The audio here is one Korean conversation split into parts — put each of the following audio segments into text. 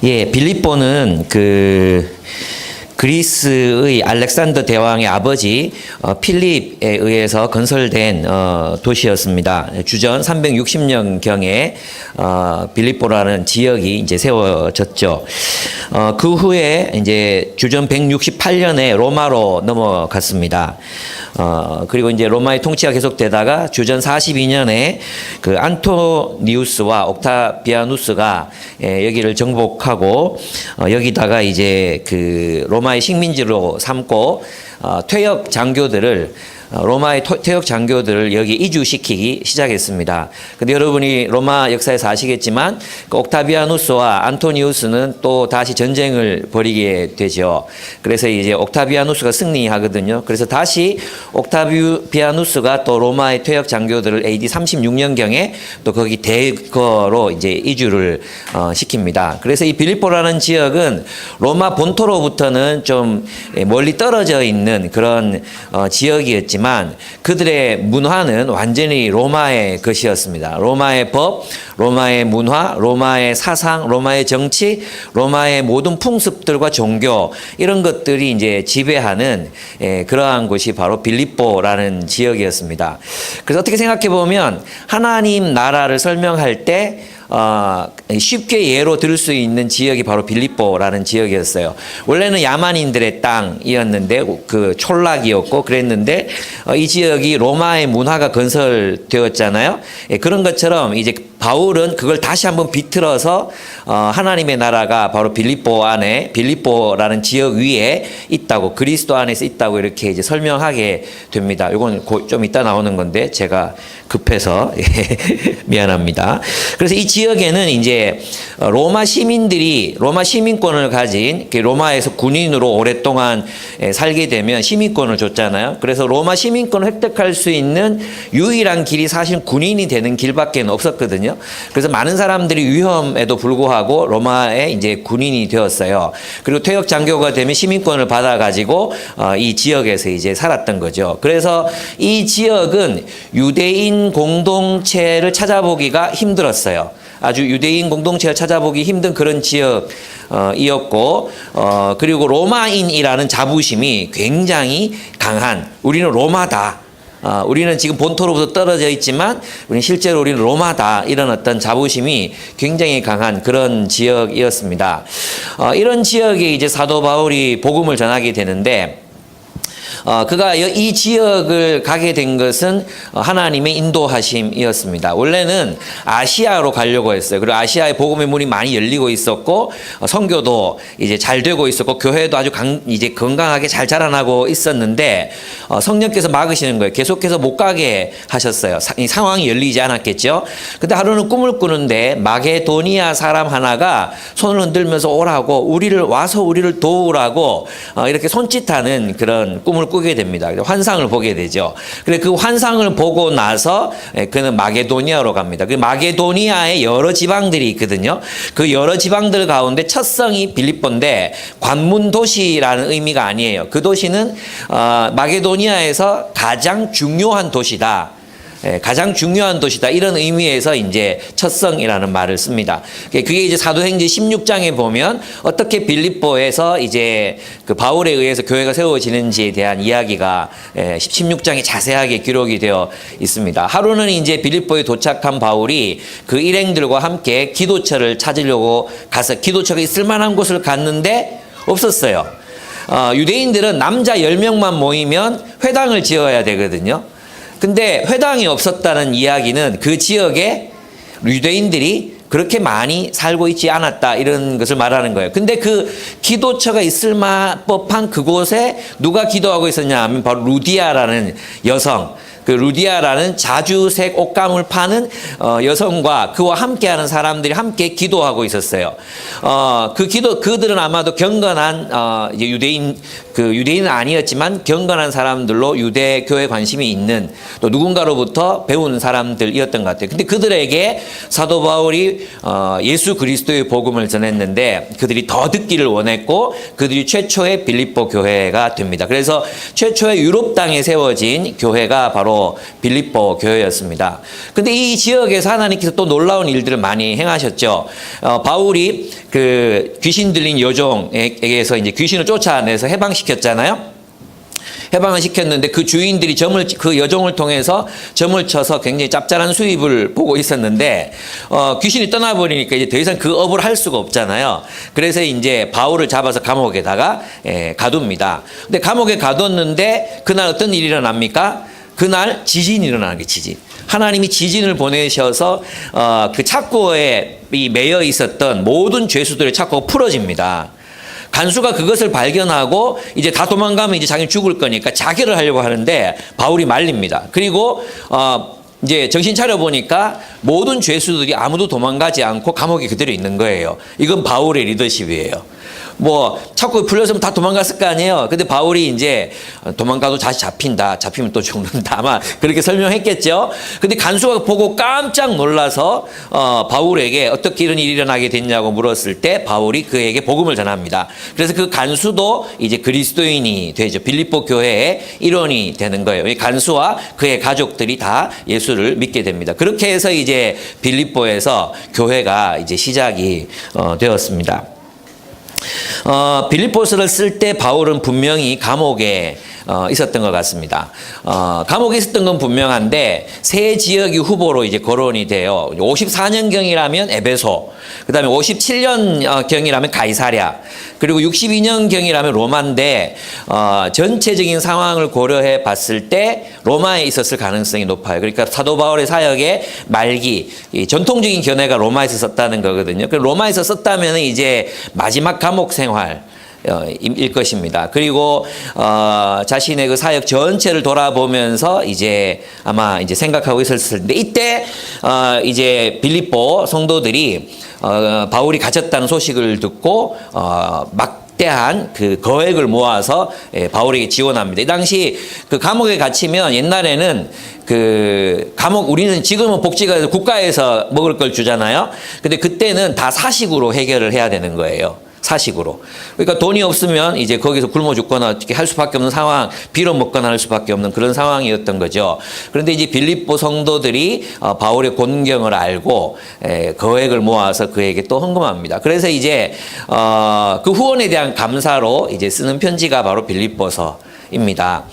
예, 빌립보는 그리스의 알렉산더 대왕의 아버지 필립에 의해서 건설된 도시였습니다. 주전 360년경에 빌립보라는 지역이 이제 세워졌죠. 그 후에 이제 주전 168년에 로마로 넘어갔습니다. 그리고 이제 로마의 통치가 계속되다가 주전 42년에 그 안토니우스와 옥타비아누스가 여기를 정복하고 여기다가 이제 그 로마의 식민지로 삼고 퇴역 장교들을 로마의 퇴역 장교들을 여기 이주시키기 시작했습니다. 근데 여러분이 로마 역사에서 아시겠지만 그 옥타비아누스와 안토니우스는 또 다시 전쟁을 벌이게 되죠. 그래서 이제 옥타비아누스가 승리하거든요. 그래서 다시 옥타비아누스가 또 로마의 퇴역 장교들을 AD 36년경에 또 거기 대거로 이제 이주를 시킵니다. 그래서 이 빌립보라는 지역은 로마 본토로부터는 좀 멀리 떨어져 있는 그런 지역이었지만 그들의 문화는 완전히 로마의 것이었습니다. 로마의 법, 로마의 문화, 로마의 사상, 로마의 정치, 로마의 모든 풍습들과 종교 이런 것들이 이제 지배하는 그러한 곳이 바로 빌립보라는 지역이었습니다. 그래서 어떻게 생각해 보면 하나님 나라를 설명할 때 쉽게 예로 들을 수 있는 지역이 바로 빌립보라는 지역이었어요. 원래는 야만인들의 땅이었는데 그 촌락이었고 그랬는데 이 지역이 로마의 문화가 건설되었잖아요. 그런 것처럼 이제 바울은 그걸 다시 한번 비틀어서 하나님의 나라가 바로 빌립보 안에 빌립보라는 지역 위에 있다고 그리스도 안에서 있다고 이렇게 이제 설명하게 됩니다. 이건 좀 이따 나오는 건데 제가 급해서 미안합니다. 그래서 이 지역에는 이제 로마 시민들이 로마 시민권을 가진 로마에서 군인으로 오랫동안 살게 되면 시민권을 줬잖아요. 그래서 로마 시민권을 획득할 수 있는 유일한 길이 사실 군인이 되는 길밖에 없었거든요. 그래서 많은 사람들이 위험에도 불구하고 로마에 이제 군인이 되었어요. 그리고 퇴역 장교가 되면 시민권을 받아가지고 이 지역에서 이제 살았던 거죠. 그래서 이 지역은 유대인 공동체를 찾아보기가 힘들었어요. 아주 유대인 공동체를 찾아보기 힘든 그런 지역이었고, 그리고 로마인이라는 자부심이 굉장히 강한, 우리는 로마다. 우리는 지금 본토로부터 떨어져 있지만 실제로 우리는 로마다 이런 어떤 자부심이 굉장히 강한 그런 지역이었습니다. 이런 지역에 이제 사도 바울이 복음을 전하게 되는데 그가 이 지역을 가게 된 것은 하나님의 인도하심이었습니다. 원래는 아시아로 가려고 했어요. 그리고 아시아에 복음의 문이 많이 열리고 있었고 선교도 이제 잘 되고 있었고 교회도 아주 이제 건강하게 잘 자라나고 있었는데 성령께서 막으시는 거예요. 계속해서 못 가게 하셨어요. 이 상황이 열리지 않았겠죠. 근데 하루는 꿈을 꾸는데 마게도니아 사람 하나가 손을 흔들면서 오라고 우리를 도우라고 이렇게 손짓하는 그런 꿈을 꾸게 됩니다. 환상을 보게 되죠. 그래 그 환상을 보고 나서 그는 마게도니아로 갑니다. 그 마게도니아에 여러 지방들이 있거든요. 그 여러 지방들 가운데 첫 성이 빌립보인데 관문 도시라는 의미가 아니에요. 그 도시는 마게도니아에서 가장 중요한 도시다. 가장 중요한 도시다. 이런 의미에서 이제 첫성이라는 말을 씁니다. 그게 이제 사도행전 16장에 보면 어떻게 빌립보에서 이제 그 바울에 의해서 교회가 세워지는지에 대한 이야기가 16장에 자세하게 기록이 되어 있습니다. 하루는 이제 빌립보에 도착한 바울이 그 일행들과 함께 기도처를 찾으려고 가서 기도처가 있을 만한 곳을 갔는데 없었어요. 유대인들은 남자 10명만 모이면 회당을 지어야 되거든요. 근데 회당이 없었다는 이야기는 그 지역에 유대인들이 그렇게 많이 살고 있지 않았다 이런 것을 말하는 거예요. 근데 그 기도처가 있을 법한 그곳에 누가 기도하고 있었냐 하면 바로 루디아라는 여성, 그 루디아라는 자주색 옷감을 파는 여성과 그와 함께하는 사람들이 함께 기도하고 있었어요. 그들은 아마도 경건한 이제 유대인은 아니었지만 경건한 사람들로 유대교에 관심이 있는 또 누군가로부터 배운 사람들이었던 것 같아요. 근데 그들에게 사도 바울이 예수 그리스도의 복음을 전했는데 그들이 더 듣기를 원했고 그들이 최초의 빌립보 교회가 됩니다. 그래서 최초의 유럽 땅에 세워진 교회가 바로 바로 빌립보 교회였습니다. 근데 이 지역에서 하나님께서 또 놀라운 일들을 많이 행하셨죠. 바울이 그 귀신 들린 여종에게서 이제 귀신을 쫓아내서 해방시켰잖아요. 해방을 시켰는데 그 주인들이 그 여종을 통해서 점을 쳐서 굉장히 짭짤한 수입을 보고 있었는데, 귀신이 떠나버리니까 이제 더 이상 그 업을 할 수가 없잖아요. 그래서 이제 바울을 잡아서 감옥에다가 가둡니다. 근데 감옥에 가뒀는데 그날 어떤 일이 일어납니까? 그날 지진이 일어나는 게 지진. 하나님이 지진을 보내셔서 그 착고에 매여 있었던 모든 죄수들의 착고가 풀어집니다. 간수가 그것을 발견하고 이제 다 도망가면 이제 자기는 죽을 거니까 자결을 하려고 하는데 바울이 말립니다. 그리고 이제 정신 차려 보니까 모든 죄수들이 아무도 도망가지 않고 감옥에 그대로 있는 거예요. 이건 바울의 리더십이에요. 뭐 자꾸 풀렸으면 다 도망갔을 거 아니에요. 근데 바울이 이제 도망가도 다시 잡힌다. 잡히면 또 죽는다. 아마 그렇게 설명했겠죠. 근데 간수가 보고 깜짝 놀라서 바울에게 어떻게 이런 일이 일어나게 됐냐고 물었을 때 바울이 그에게 복음을 전합니다. 그래서 그 간수도 이제 그리스도인이 되죠. 빌립보 교회의 일원이 되는 거예요. 이 간수와 그의 가족들이 다 예수를 믿게 됩니다. 그렇게 해서 이제 빌립보에서 교회가 이제 시작이 되었습니다. 빌립보서를 쓸 때 바울은 분명히 감옥에 있었던 것 같습니다. 감옥에 있었던 건 분명한데 세 지역이 후보로 이제 거론이 돼요. 54년경이라면 에베소, 그 다음에 57년경이라면 가이사랴, 그리고 62년경이라면 로마인데 전체적인 상황을 고려해 봤을 때 로마에 있었을 가능성이 높아요. 그러니까 사도 바울의 사역의 말기, 전통적인 견해가 로마에서 썼다는 거거든요. 로마에서 썼다면 이제 마지막 감옥 생활 일 것입니다. 그리고 자신의 그 사역 전체를 돌아보면서 이제 아마 이제 생각하고 있었을 텐데, 이때 이제 빌립보 성도들이 바울이 갇혔다는 소식을 듣고 막대한 그 거액을 모아서 바울에게 지원합니다. 이 당시 그 감옥에 갇히면 옛날에는 그 감옥, 우리는 지금은 복지가 국가에서 먹을 걸 주잖아요. 근데 그때는 다 사식으로 해결을 해야 되는 거예요. 사식으로. 그러니까 돈이 없으면 이제 거기서 굶어 죽거나 어떻게 할 수밖에 없는 상황, 빌어 먹거나 할 수밖에 없는 그런 상황이었던 거죠. 그런데 이제 빌립보 성도들이 바울의 곤경을 알고 거액을 모아서 그에게 또 헌금합니다. 그래서 이제 그 후원에 대한 감사로 이제 쓰는 편지가 바로 빌립보서입니다.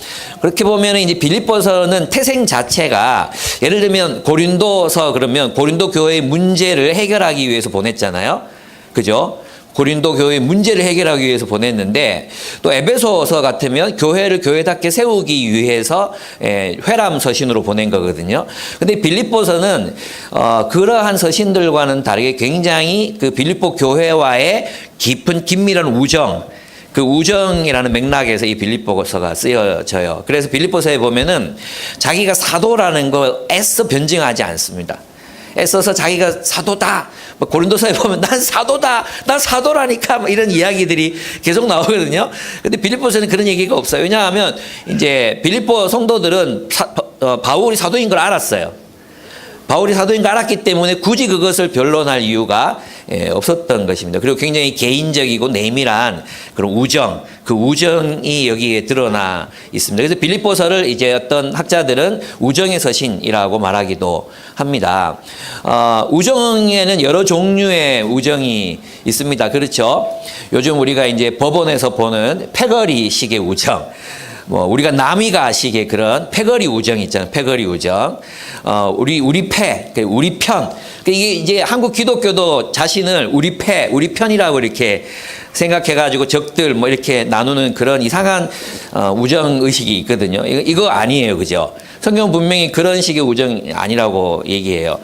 그렇게 보면 이제 빌립보서는 태생 자체가, 예를 들면 고린도서 그러면 고린도 교회의 문제를 해결하기 위해서 보냈잖아요. 그죠? 고린도 교회의 문제를 해결하기 위해서 보냈는데, 또 에베소서 같으면 교회를 교회답게 세우기 위해서 회람 서신으로 보낸 거거든요. 근데 빌립보서는 그러한 서신들과는 다르게 굉장히 그 빌립보 교회와의 깊은 긴밀한 우정, 그 우정이라는 맥락에서 이 빌립보서가 쓰여져요. 그래서 빌립보서에 보면은 자기가 사도라는 거 애써 변증하지 않습니다. 애써서 자기가 사도다. 고린도서에 보면 난 사도다. 난 사도라니까. 뭐 이런 이야기들이 계속 나오거든요. 근데 빌립보서는 그런 얘기가 없어요. 왜냐하면 이제 빌립보 성도들은 바울이 사도인 걸 알았어요. 바울이 사도인 걸 알았기 때문에 굳이 그것을 변론할 이유가 없었던 것입니다. 그리고 굉장히 개인적이고 내밀한 그런 우정, 그 우정이 여기에 드러나 있습니다. 그래서 빌립보서를 이제 어떤 학자들은 우정의 서신이라고 말하기도 합니다. 우정에는 여러 종류의 우정이 있습니다. 그렇죠? 요즘 우리가 이제 법원에서 보는 패거리식의 우정, 뭐 우리가 남이가식의 그런 패거리 우정 있잖아요. 패거리 우정. 우리 편. 이게 이제 한국 기독교도 자신을 우리 편이라고 이렇게 생각해가지고 적들 뭐 이렇게 나누는 그런 이상한 우정 의식이 있거든요. 이거 아니에요, 그죠? 성경 분명히 그런 식의 우정이 아니라고 얘기해요.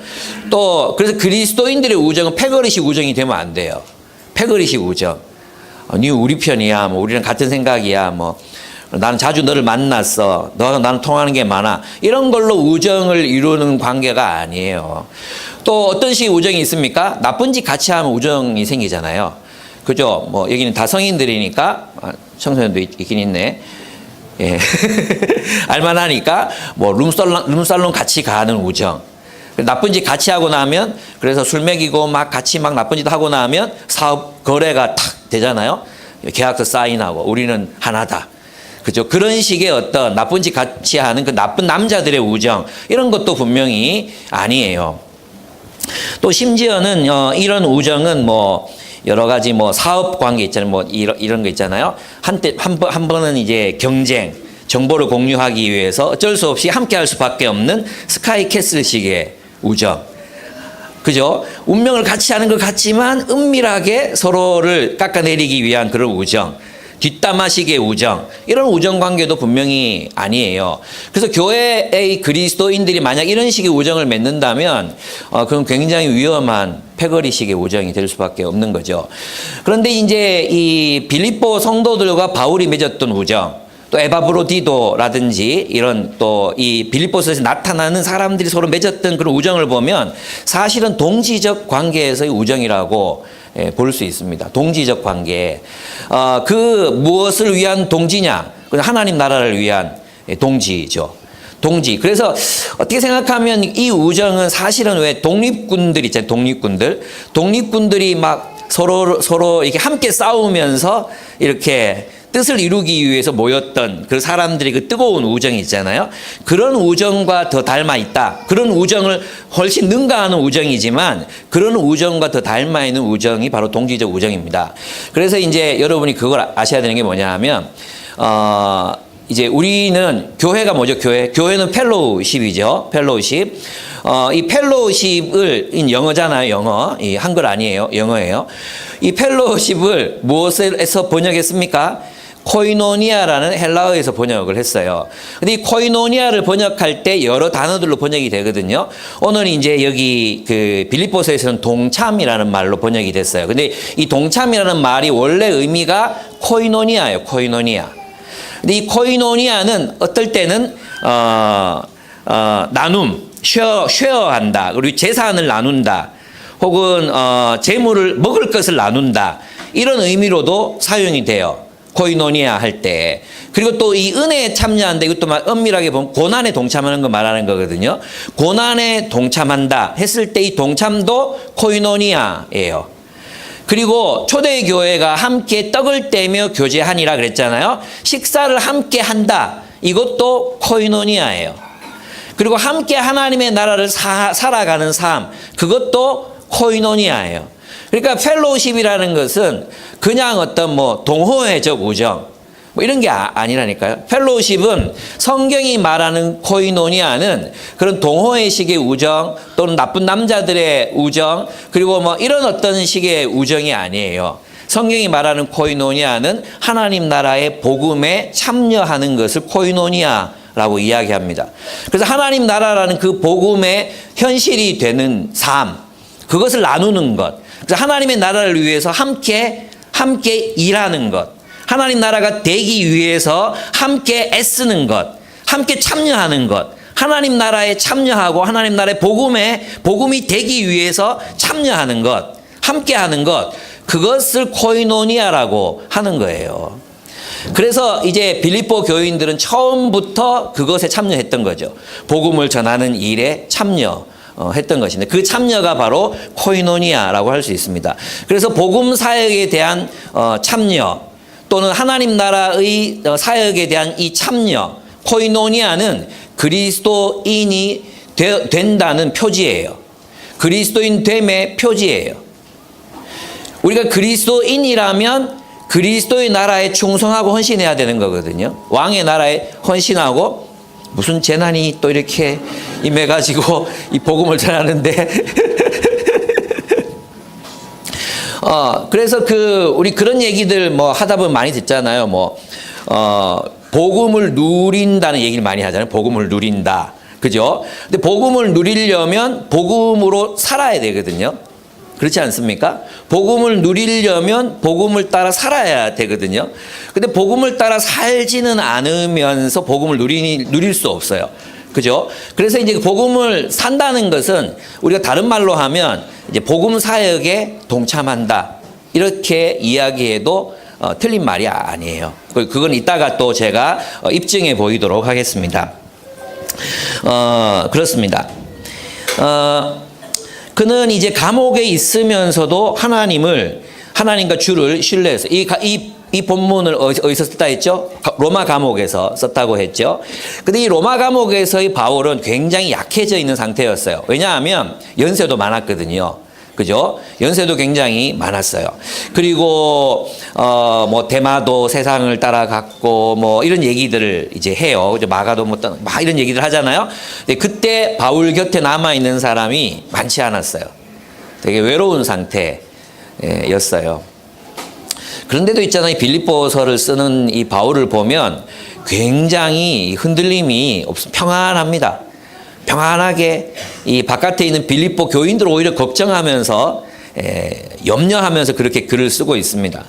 또 그래서 그리스도인들의 우정은 패거리식 우정이 되면 안 돼요. 패거리식 우정. 니 우리 편이야. 뭐 우리랑 같은 생각이야. 뭐. 나는 자주 너를 만났어. 너가 나는 통하는 게 많아. 이런 걸로 우정을 이루는 관계가 아니에요. 또 어떤 식의 우정이 있습니까? 나쁜 짓 같이 하면 우정이 생기잖아요. 그죠? 뭐 여기는 다 성인들이니까 청소년도 있긴 있네. 예. 알만하니까 뭐 룸살롱 같이 가는 우정. 나쁜 짓 같이 하고 나면, 그래서 술 먹이고 막 같이 막 나쁜 짓 하고 나면 사업 거래가 탁 되잖아요. 계약서 사인하고 우리는 하나다. 그죠? 그런 식의 어떤 나쁜 짓 같이 하는 그 나쁜 남자들의 우정, 이런 것도 분명히 아니에요. 또 심지어는 이런 우정은 뭐 여러 가지 뭐 사업 관계 있잖아요. 뭐 이런 거 있잖아요. 한때 한 번은 이제 경쟁, 정보를 공유하기 위해서 어쩔 수 없이 함께 할 수밖에 없는 스카이캐슬식의 우정. 그죠? 운명을 같이 하는 것 같지만 은밀하게 서로를 깎아내리기 위한 그런 우정. 뒷담화식의 우정, 이런 우정 관계도 분명히 아니에요. 그래서 교회의 그리스도인들이 만약 이런 식의 우정을 맺는다면 그건 굉장히 위험한 패거리식의 우정이 될 수밖에 없는 거죠. 그런데 이제 이 빌립보 성도들과 바울이 맺었던 우정, 또 에바브로디도라든지 이런 또 이 빌립보서에서 나타나는 사람들이 서로 맺었던 그런 우정을 보면 사실은 동지적 관계에서의 우정이라고 볼 수 있습니다. 동지적 관계. 그 무엇을 위한 동지냐? 하나님 나라를 위한 동지죠. 동지. 그래서 어떻게 생각하면 이 우정은 사실은 왜 독립군들 있잖아요. 독립군들이 막 서로 이렇게 함께 싸우면서 이렇게 뜻을 이루기 위해서 모였던 그 사람들이 그 뜨거운 우정이 있잖아요. 그런 우정과 더 닮아 있다. 그런 우정을 훨씬 능가하는 우정이지만 그런 우정과 더 닮아 있는 우정이 바로 동지적 우정입니다. 그래서 이제 여러분이 그걸 아셔야 되는 게 뭐냐 하면, 이제 우리는 교회가 뭐죠? 교회는 펠로우십이죠. 펠로우십. 이 펠로우십을 영어잖아요. 영어. 이 한글 아니에요. 영어예요. 이 펠로우십을 무엇에서 번역했습니까? 코이노니아라는 헬라어에서 번역을 했어요. 근데 이 코이노니아를 번역할 때 여러 단어들로 번역이 되거든요. 오늘 이제 여기 그 빌립보서에서는 동참이라는 말로 번역이 됐어요. 근데 이 동참이라는 말이 원래 의미가 코이노니아예요. 코이노니아. 근데 이 코이노니아는 어떨 때는 나눔, 쉐어한다. 그리고 재산을 나눈다. 혹은 재물을 먹을 것을 나눈다. 이런 의미로도 사용이 돼요. 코이노니아 할 때. 그리고 또 이 은혜에 참여한다. 이것도 엄밀하게 보면 고난에 동참하는 거 말하는 거거든요. 고난에 동참한다 했을 때 이 동참도 코이노니아예요. 그리고 초대교회가 함께 떡을 떼며 교제하니라 그랬잖아요. 식사를 함께 한다. 이것도 코이노니아예요. 그리고 함께 하나님의 나라를 살아가는 삶. 그것도 코이노니아예요. 그러니까 펠로우십이라는 것은 그냥 어떤 뭐 동호회적 우정 뭐 이런 게 아니라니까요. 펠로우십은 성경이 말하는 코이노니아는 그런 동호회식의 우정 또는 나쁜 남자들의 우정 그리고 뭐 이런 어떤 식의 우정이 아니에요. 성경이 말하는 코이노니아는 하나님 나라의 복음에 참여하는 것을 코이노니아라고 이야기합니다. 그래서 하나님 나라라는 그 복음의 현실이 되는 삶, 그것을 나누는 것. 그래서 하나님의 나라를 위해서 함께 일하는 것. 하나님 나라가 되기 위해서 함께 애쓰는 것. 함께 참여하는 것. 하나님 나라에 참여하고 하나님 나라의 복음이 되기 위해서 참여하는 것. 함께 하는 것. 그것을 코이노니아라고 하는 거예요. 그래서 이제 빌립보 교인들은 처음부터 그것에 참여했던 거죠. 복음을 전하는 일에 참여했던 것인데 그 참여가 바로 코이노니아라고 할 수 있습니다. 그래서 복음 사역에 대한 참여 또는 하나님 나라의 사역에 대한 이 참여, 코이노니아는 그리스도인이 된다는 표지예요. 그리스도인 됨의 표지예요. 우리가 그리스도인이라면 그리스도의 나라에 충성하고 헌신해야 되는 거거든요. 왕의 나라에 헌신하고 무슨 재난이 또 이렇게 임해가지고 이 복음을 전하는데 그래서 우리 그런 얘기들 뭐 하다 보면 많이 듣잖아요. 복음을 누린다는 얘기를 많이 하잖아요. 복음을 누린다. 그죠? 근데 복음을 누리려면 복음으로 살아야 되거든요. 그렇지 않습니까? 복음을 누리려면 복음을 따라 살아야 되거든요. 근데 복음을 따라 살지는 않으면서 복음을 누릴 수 없어요. 그죠? 그래서 이제 복음을 산다는 것은 우리가 다른 말로 하면 이제 복음 사역에 동참한다. 이렇게 이야기해도 틀린 말이 아니에요. 그건 이따가 또 제가 입증해 보이도록 하겠습니다. 그렇습니다. 그는 이제 감옥에 있으면서도 하나님과 주를 신뢰해서 이 이 본문을 어디서 썼다 했죠? 로마 감옥에서 썼다고 했죠. 근데 이 로마 감옥에서의 바울은 굉장히 약해져 있는 상태였어요. 왜냐하면 연세도 많았거든요. 그죠? 연세도 굉장히 많았어요. 그리고 뭐 대마도 세상을 따라갔고 뭐 이런 얘기들을 이제 해요. 그죠? 마가도 막 이런 얘기들 하잖아요. 근데 그때 바울 곁에 남아 있는 사람이 많지 않았어요. 되게 외로운 상태였어요. 그런데도 있잖아요. 빌립보서를 쓰는 이 바울을 보면 굉장히 흔들림이 평안합니다. 평안하게 이 바깥에 있는 빌립보 교인들 오히려 걱정하면서 염려하면서 그렇게 글을 쓰고 있습니다.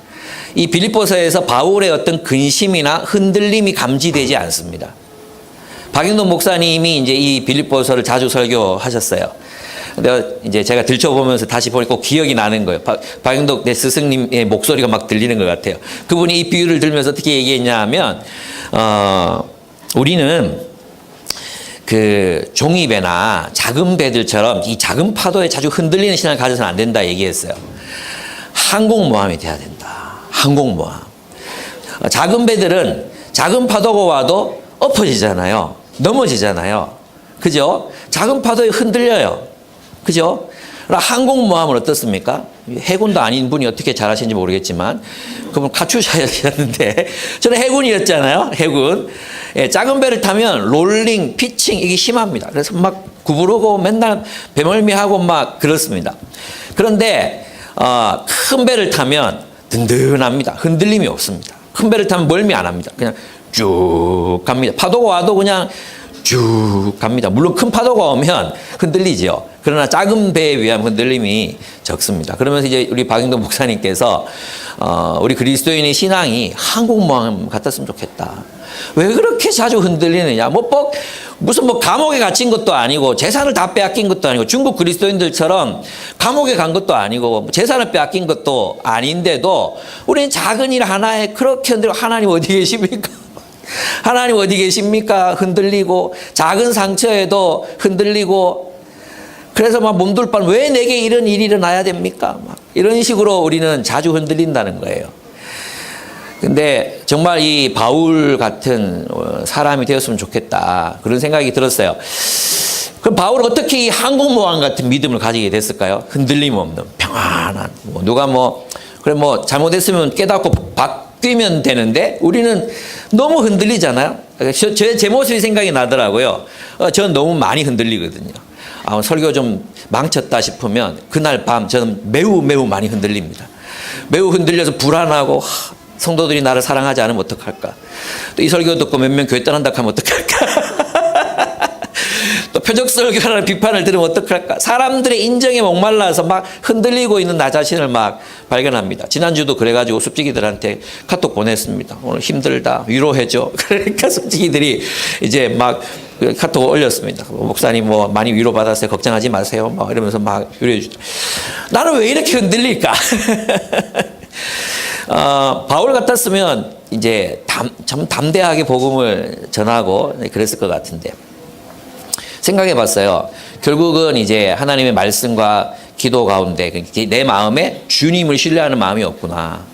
이 빌립보서에서 바울의 어떤 근심이나 흔들림이 감지되지 않습니다. 박영돈 목사님이 이제 이 빌립보서를 자주 설교하셨어요. 근데 이제 제가 들춰보면서 다시 보니까 꼭 기억이 나는 거예요. 박영덕 내 스승님의 목소리가 막 들리는 것 같아요. 그분이 이 비유를 들면서 어떻게 얘기했냐 하면, 우리는 그 종이배나 작은 배들처럼 이 작은 파도에 자주 흔들리는 신앙을 가져서는 안 된다 얘기했어요. 항공모함이 돼야 된다. 항공모함. 작은 배들은 작은 파도가 와도 엎어지잖아요. 넘어지잖아요. 그죠? 작은 파도에 흔들려요. 그죠? 항공모함은 어떻습니까? 해군도 아닌 분이 어떻게 잘하시는지 모르겠지만, 그분 카츄샤였는데, 저는 해군이었잖아요. 해군. 예, 작은 배를 타면 롤링, 피칭, 이게 심합니다. 그래서 막 구부르고 맨날 배멀미하고 막 그렇습니다. 그런데, 큰 배를 타면 든든합니다. 흔들림이 없습니다. 큰 배를 타면 멀미 안 합니다. 그냥 쭉 갑니다. 파도가 와도 그냥 쭉 갑니다. 물론 큰 파도가 오면 흔들리죠. 그러나 작은 배에 비하면 흔들림이 적습니다. 그러면서 이제 우리 박영돈 목사님께서 우리 그리스도인의 신앙이 항공모함 같았으면 좋겠다. 왜 그렇게 자주 흔들리느냐? 무슨 감옥에 갇힌 것도 아니고 재산을 다 빼앗긴 것도 아니고 중국 그리스도인들처럼 감옥에 간 것도 아니고 재산을 빼앗긴 것도 아닌데도 우리는 작은 일 하나에 그렇게 흔들리고 하나님 어디 계십니까? 하나님 어디 계십니까? 흔들리고 작은 상처에도 흔들리고 그래서 막 몸둘 바는 왜 내게 이런 일이 일어나야 됩니까? 막 이런 식으로 우리는 자주 흔들린다는 거예요. 근데 정말 이 바울 같은 사람이 되었으면 좋겠다. 그런 생각이 들었어요. 그럼 바울은 어떻게 이 항공모함 같은 믿음을 가지게 됐을까요? 흔들림 없는 평안한. 누가 그래 잘못했으면 깨닫고 바뀌면 되는데 우리는 너무 흔들리잖아요. 제 모습이 생각이 나더라고요. 저는 너무 많이 흔들리거든요. 설교 좀 망쳤다 싶으면 그날 밤 저는 매우 많이 흔들립니다. 매우 흔들려서 불안하고 성도들이 나를 사랑하지 않으면 어떡할까? 또 이 설교 듣고 몇 명 교회 떠난다 하면 어떡할까? 또 표적 설교라는 비판을 들으면 어떡할까? 사람들의 인정에 목말라서 막 흔들리고 있는 나 자신을 막 발견합니다. 지난주도 그래가지고 숲지기들한테 카톡 보냈습니다. 오늘 힘들다. 위로해줘. 그러니까 숲지기들이 이제 막 카톡 올렸습니다. 목사님 많이 위로받았어요. 걱정하지 마세요. 이러면서 막 위로해 주죠. 나는 왜 이렇게 흔들릴까? 바울 같았으면 이제 참 담대하게 복음을 전하고 그랬을 것 같은데 생각해 봤어요. 결국은 이제 하나님의 말씀과 기도 가운데 내 마음에 주님을 신뢰하는 마음이 없구나.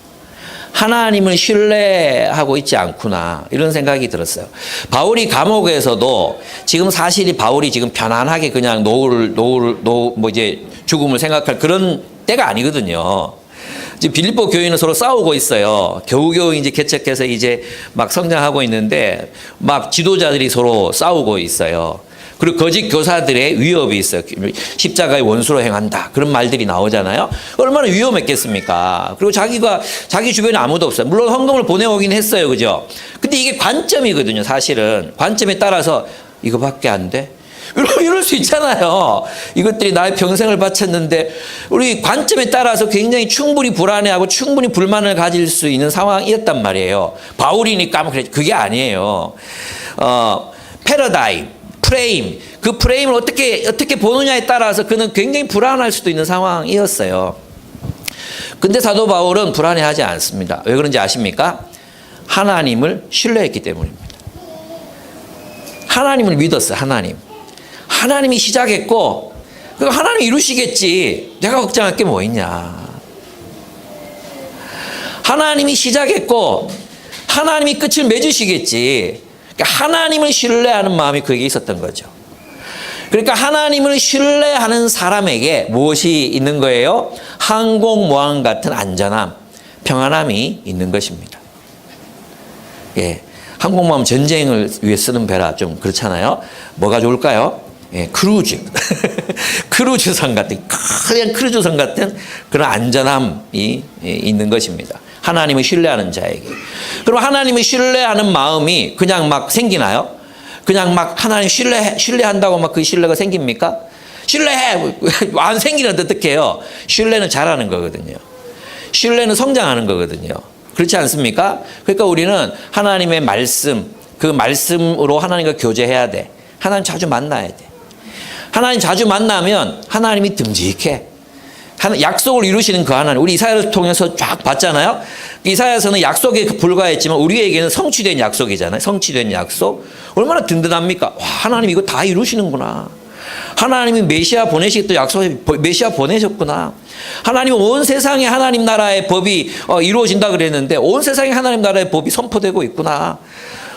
하나님을 신뢰하고 있지 않구나. 이런 생각이 들었어요. 바울이 감옥에서도 지금 사실이 바울이 지금 편안하게 그냥 이제 죽음을 생각할 그런 때가 아니거든요. 지금 빌립보 교인은 서로 싸우고 있어요. 겨우겨우 이제 개척해서 이제 막 성장하고 있는데 막 지도자들이 서로 싸우고 있어요. 그리고 거짓 교사들의 위협이 있어요. 십자가의 원수로 행한다. 그런 말들이 나오잖아요. 얼마나 위험했겠습니까? 그리고 자기 주변에 아무도 없어요. 물론 헌금을 보내오긴 했어요. 그죠? 근데 이게 관점이거든요. 사실은. 관점에 따라서 이거밖에 안 돼? 이럴 수 있잖아요. 이것들이 나의 평생을 바쳤는데 우리 관점에 따라서 굉장히 충분히 불안해하고 충분히 불만을 가질 수 있는 상황이었단 말이에요. 바울이니까 그게 아니에요. 패러다임, 프레임, 그 프레임을 어떻게 보느냐에 따라서 그는 굉장히 불안할 수도 있는 상황이었어요. 근데 사도 바울은 불안해하지 않습니다. 왜 그런지 아십니까? 하나님을 신뢰했기 때문입니다. 하나님을 믿었어요. 하나님이 시작했고 하나님이 이루시겠지. 내가 걱정할 게 뭐 있냐. 하나님이 시작했고 하나님이 끝을 맺으시겠지. 그러니까 하나님을 신뢰하는 마음이 그에게 있었던 거죠. 그러니까 하나님을 신뢰하는 사람에게 무엇이 있는 거예요? 항공모함 같은 안전함, 평안함이 있는 것입니다. 예, 항공모함 전쟁을 위해 쓰는 배라 좀 그렇잖아요. 뭐가 좋을까요? 예, 크루즈. 크루즈선 같은, 그냥 크루즈선 같은 그런 안전함이 있는 것입니다. 하나님을 신뢰하는 자에게. 그럼 하나님을 신뢰하는 마음이 그냥 막 생기나요? 그냥 막 하나님 신뢰한다고 막 그 신뢰가 생깁니까? 신뢰해! 안 생기는데 어떡해요? 신뢰는 잘하는 거거든요. 신뢰는 성장하는 거거든요. 그렇지 않습니까? 그러니까 우리는 하나님의 말씀, 그 말씀으로 하나님과 교제해야 돼. 하나님 자주 만나야 돼. 하나님 자주 만나면 하나님이 듬직해. 약속을 이루시는 그 하나님. 우리 이사야를 통해서 쫙 봤잖아요. 이사야서는 약속에 불과했지만 우리에게는 성취된 약속이잖아요. 성취된 약속. 얼마나 든든합니까? 와, 하나님 이거 다 이루시는구나. 하나님이 메시아 보내시겠다 약속에 메시아 보내셨구나. 하나님은 온 세상에 하나님 나라의 법이 이루어진다 그랬는데 온 세상에 하나님 나라의 법이 선포되고 있구나.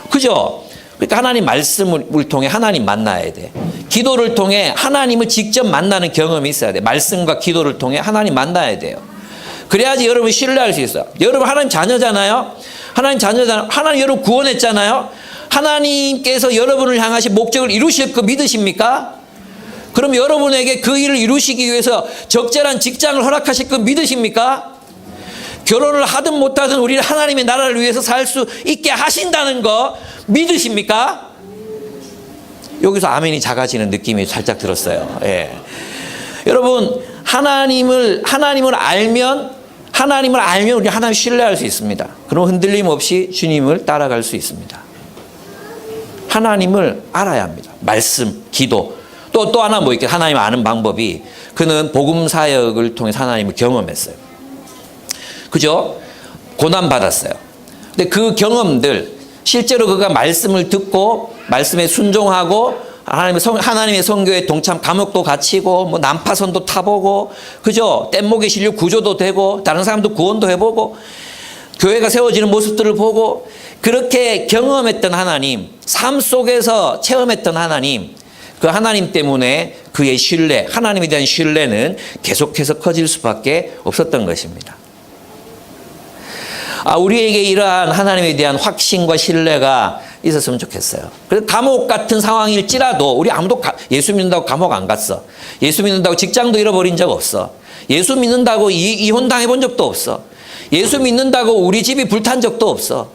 그죠? 그러니까 하나님 말씀을 통해 하나님 만나야 돼. 기도를 통해 하나님을 직접 만나는 경험이 있어야 돼. 말씀과 기도를 통해 하나님 만나야 돼요. 그래야지 여러분 신뢰할 수 있어요. 여러분 하나님 자녀잖아요. 하나님 자녀잖아요. 하나님 여러분 구원했잖아요. 하나님께서 여러분을 향하신 목적을 이루실 거 믿으십니까? 그럼 여러분에게 그 일을 이루시기 위해서 적절한 직장을 허락하실 거 믿으십니까? 결혼을 하든 못하든 우리는 하나님의 나라를 위해서 살 수 있게 하신다는 거 믿으십니까? 여기서 아멘이 작아지는 느낌이 살짝 들었어요. 예. 여러분 하나님을 알면 우리 하나님 신뢰할 수 있습니다. 그럼 흔들림 없이 주님을 따라갈 수 있습니다. 하나님을 알아야 합니다. 말씀, 기도. 또 하나 뭐 있겠어요? 하나님 아는 방법이 그는 복음 사역을 통해서 하나님을 경험했어요. 그죠? 고난받았어요. 근데 그 경험들, 실제로 그가 말씀을 듣고, 말씀에 순종하고, 하나님의 선교에 동참, 감옥도 갇히고, 뭐 난파선도 타보고, 그죠? 뗏목에 실려 구조도 되고, 다른 사람도 구원도 해보고, 교회가 세워지는 모습들을 보고, 그렇게 경험했던 하나님, 삶 속에서 체험했던 하나님, 그 하나님 때문에 그의 신뢰, 하나님에 대한 신뢰는 계속해서 커질 수밖에 없었던 것입니다. 우리에게 이러한 하나님에 대한 확신과 신뢰가 있었으면 좋겠어요. 그래서 감옥 같은 상황일지라도 우리 아무도 예수 믿는다고 감옥 안 갔어. 예수 믿는다고 직장도 잃어버린 적 없어. 예수 믿는다고 이혼당해 본 적도 없어. 예수 믿는다고 우리 집이 불탄 적도 없어.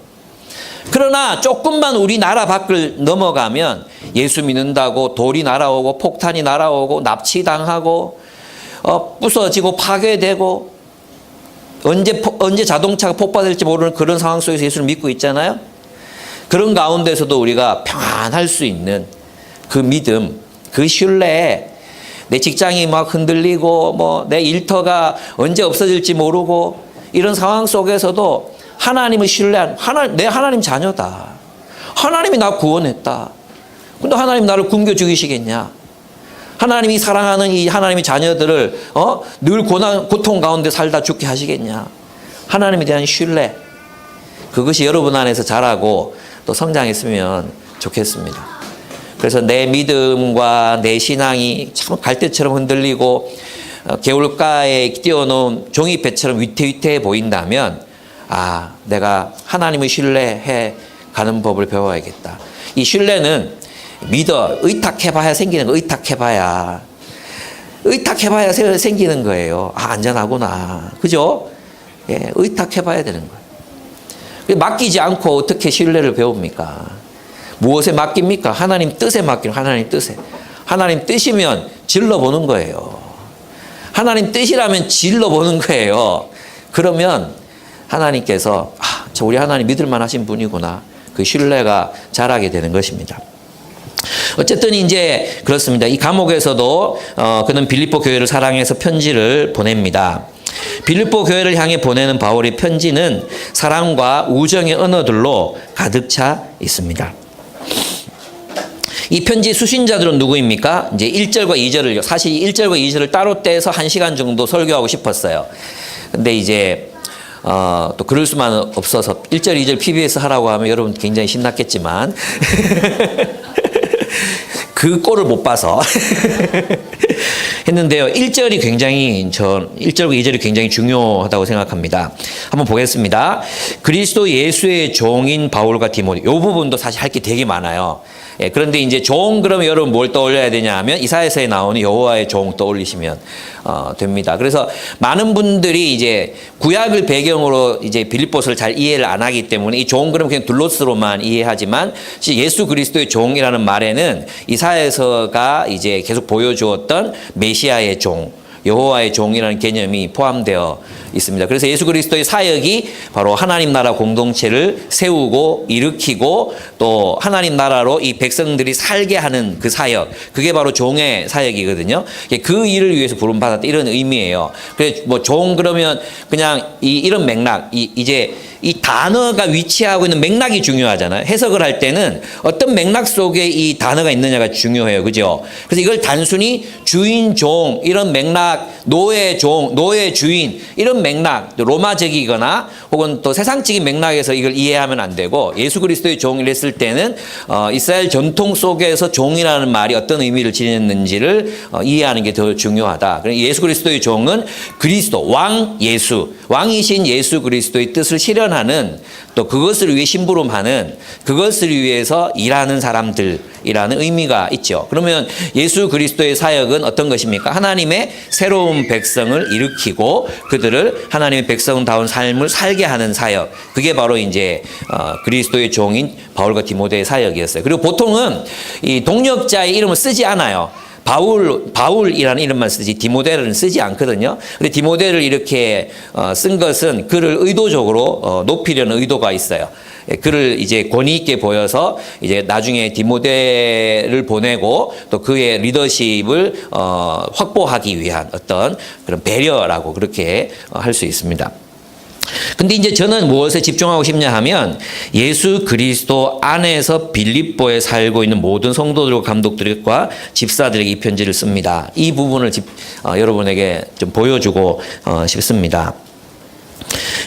그러나 조금만 우리 나라 밖을 넘어가면 예수 믿는다고 돌이 날아오고 폭탄이 날아오고 납치당하고 부서지고 파괴되고 언제 자동차가 폭발될지 모르는 그런 상황 속에서 예수를 믿고 있잖아요. 그런 가운데서도 우리가 평안할 수 있는 그 믿음, 그 신뢰에 내 직장이 막 흔들리고 내 일터가 언제 없어질지 모르고 이런 상황 속에서도 하나님을 신뢰한 내 하나님 자녀다. 하나님이 나 구원했다. 근데 하나님 나를 굶겨 죽이시겠냐? 하나님이 사랑하는 이 하나님의 자녀들을 늘 고통 가운데 살다 죽게 하시겠냐? 하나님에 대한 신뢰, 그것이 여러분 안에서 자라고 또 성장했으면 좋겠습니다. 그래서 내 믿음과 내 신앙이 참 갈대처럼 흔들리고 개울가에 띄워놓은 종이배처럼 위태위태해 보인다면 내가 하나님을 신뢰해 가는 법을 배워야겠다. 이 신뢰는 의탁해봐야 생기는 거. 의탁해봐야 생기는 거예요. 안전하구나. 그죠? 예, 의탁해봐야 되는 거예요. 맡기지 않고 어떻게 신뢰를 배웁니까? 무엇에 맡깁니까? 하나님 뜻에 맡기는 하나님 뜻에. 하나님 뜻이면 질러보는 거예요. 하나님 뜻이라면 질러보는 거예요. 그러면 하나님께서 우리 하나님 믿을만 하신 분이구나. 그 신뢰가 자라게 되는 것입니다. 어쨌든 이제 그렇습니다. 이 감옥에서도 그는 빌립보 교회를 사랑해서 편지를 보냅니다. 빌립보 교회를 향해 보내는 바울의 편지는 사랑과 우정의 언어들로 가득 차 있습니다. 이 편지 수신자들은 누구입니까? 이제 1절과 2절을, 사실 1절과 2절을 따로 떼서 1시간 정도 설교하고 싶었어요. 근데 이제 또 그럴 수만 없어서 1절, 2절 PBS 하라고 하면 여러분 굉장히 신났겠지만 그 꼴을 못 봐서 했는데요. 1절과 2절이 굉장히 중요하다고 생각합니다. 한번 보겠습니다. 그리스도 예수의 종인 바울과 디모데. 이 부분도 사실 할 게 되게 많아요. 예, 그런데 이제 종 그러면 여러분 뭘 떠올려야 되냐 하면 이사야서에 나오는 여호와의 종 떠올리시면 됩니다. 그래서 많은 분들이 이제 구약을 배경으로 이제 빌립보서를 잘 이해를 안 하기 때문에 이 종 그러면 그냥 둘로스로만 이해하지만 예수 그리스도의 종이라는 말에는 이사야서가 이제 계속 보여주었던 메시아의 종, 여호와의 종이라는 개념이 포함되어 있습니다. 그래서 예수 그리스도의 사역이 바로 하나님 나라 공동체를 세우고 일으키고 또 하나님 나라로 이 백성들이 살게 하는 그 사역, 그게 바로 종의 사역이거든요. 그 일을 위해서 부름받았다 이런 의미예요. 그래서 뭐 종 그러면 그냥 이런 맥락, 이제 이 단어가 위치하고 있는 맥락이 중요하잖아요. 해석을 할 때는 어떤 맥락 속에 이 단어가 있느냐가 중요해요. 그죠? 그래서 이걸 단순히 주인, 종, 이런 맥락, 노예, 종, 노예, 주인, 이런 맥락, 로마적이거나 혹은 또 세상적인 맥락에서 이걸 이해하면 안 되고 예수 그리스도의 종을 했을 때는 이스라엘 전통 속에서 종이라는 말이 어떤 의미를 지녔는지를 이해하는 게 더 중요하다. 예수 그리스도의 종은 그리스도, 왕 예수, 왕이신 예수 그리스도의 뜻을 실현하는 또 그것을 위해 심부름하는 그것을 위해서 일하는 사람들이라는 의미가 있죠. 그러면 예수 그리스도의 사역은 어떤 것입니까? 하나님의 새로운 백성을 일으키고 그들을 하나님의 백성다운 삶을 살게 하는 사역. 그게 바로 이제 그리스도의 종인 바울과 디모데의 사역이었어요. 그리고 보통은 이 동역자의 이름을 쓰지 않아요. 바울이라는 이름만 쓰지 디모데를 쓰지 않거든요. 근데 디모데를 이렇게 쓴 것은 그를 의도적으로 높이려는 의도가 있어요. 그를 이제 권위 있게 보여서 이제 나중에 디모데를 보내고 또 그의 리더십을 확보하기 위한 어떤 그런 배려라고 그렇게 할 수 있습니다. 근데 이제 저는 무엇에 집중하고 싶냐 하면 예수 그리스도 안에서 빌립보에 살고 있는 모든 성도들과 감독들과 집사들에게 이 편지를 씁니다. 이 부분을 여러분에게 좀 보여주고 싶습니다.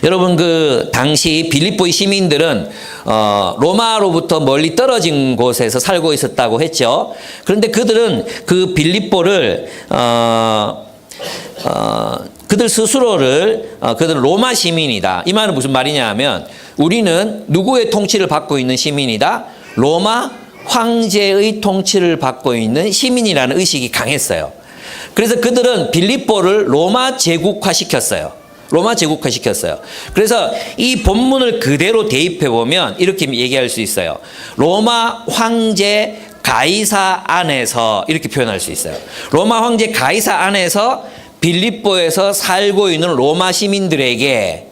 여러분 그 당시 빌립보의 시민들은 로마로부터 멀리 떨어진 곳에서 살고 있었다고 했죠. 그런데 그들은 그 빌립보를 그들 스스로를 그들은 로마 시민이다. 이 말은 무슨 말이냐 하면 우리는 누구의 통치를 받고 있는 시민이다? 로마 황제의 통치를 받고 있는 시민이라는 의식이 강했어요. 그래서 그들은 빌립보를 로마 제국화시켰어요. 로마 제국화시켰어요. 그래서 이 본문을 그대로 대입해 보면 이렇게 얘기할 수 있어요. 로마 황제 가이사 안에서 이렇게 표현할 수 있어요. 로마 황제 가이사 안에서 빌립보에서 살고 있는 로마 시민들에게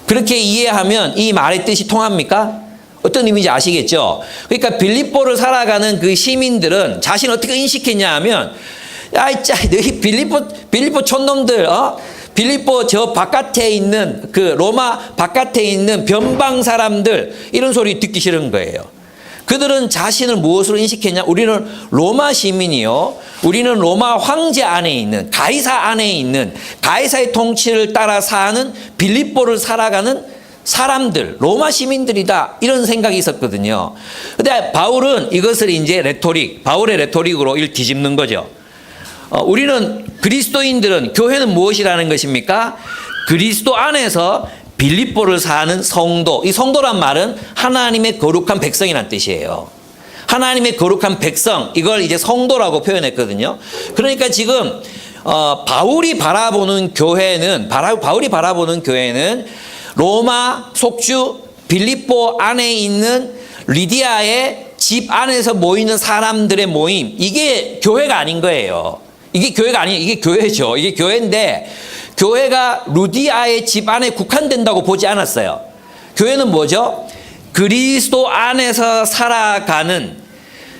그렇게 이해하면 이 말의 뜻이 통합니까? 어떤 의미인지 아시겠죠? 그러니까 빌립보를 살아가는 그 시민들은 자신을 어떻게 인식했냐 하면 너희 빌립보 촌놈들 빌립보 저 바깥에 있는 그 로마 바깥에 있는 변방 사람들 이런 소리 듣기 싫은 거예요. 그들은 자신을 무엇으로 인식했냐? 우리는 로마 시민이요. 우리는 로마 황제 안에 있는 가이사 안에 있는 가이사의 통치를 따라 사는 빌립보를 살아가는 사람들, 로마 시민들이다. 이런 생각이 있었거든요. 근데 바울은 이것을 이제 바울의 레토릭으로 이를 뒤집는 거죠. 우리는 그리스도인들은 교회는 무엇이라는 것입니까? 그리스도 안에서 빌립보를 사는 성도. 이 성도란 말은 하나님의 거룩한 백성이란 뜻이에요. 하나님의 거룩한 백성. 이걸 이제 성도라고 표현했거든요. 그러니까 지금 바울이 바라보는 교회는 로마 속주 빌립보 안에 있는 리디아의 집 안에서 모이는 사람들의 모임. 이게 교회가 아닌 거예요. 이게 교회가 아니에요. 이게 교회죠. 이게 교회인데 교회가 루디아의 집 안에 국한된다고 보지 않았어요. 교회는 뭐죠? 그리스도 안에서 살아가는,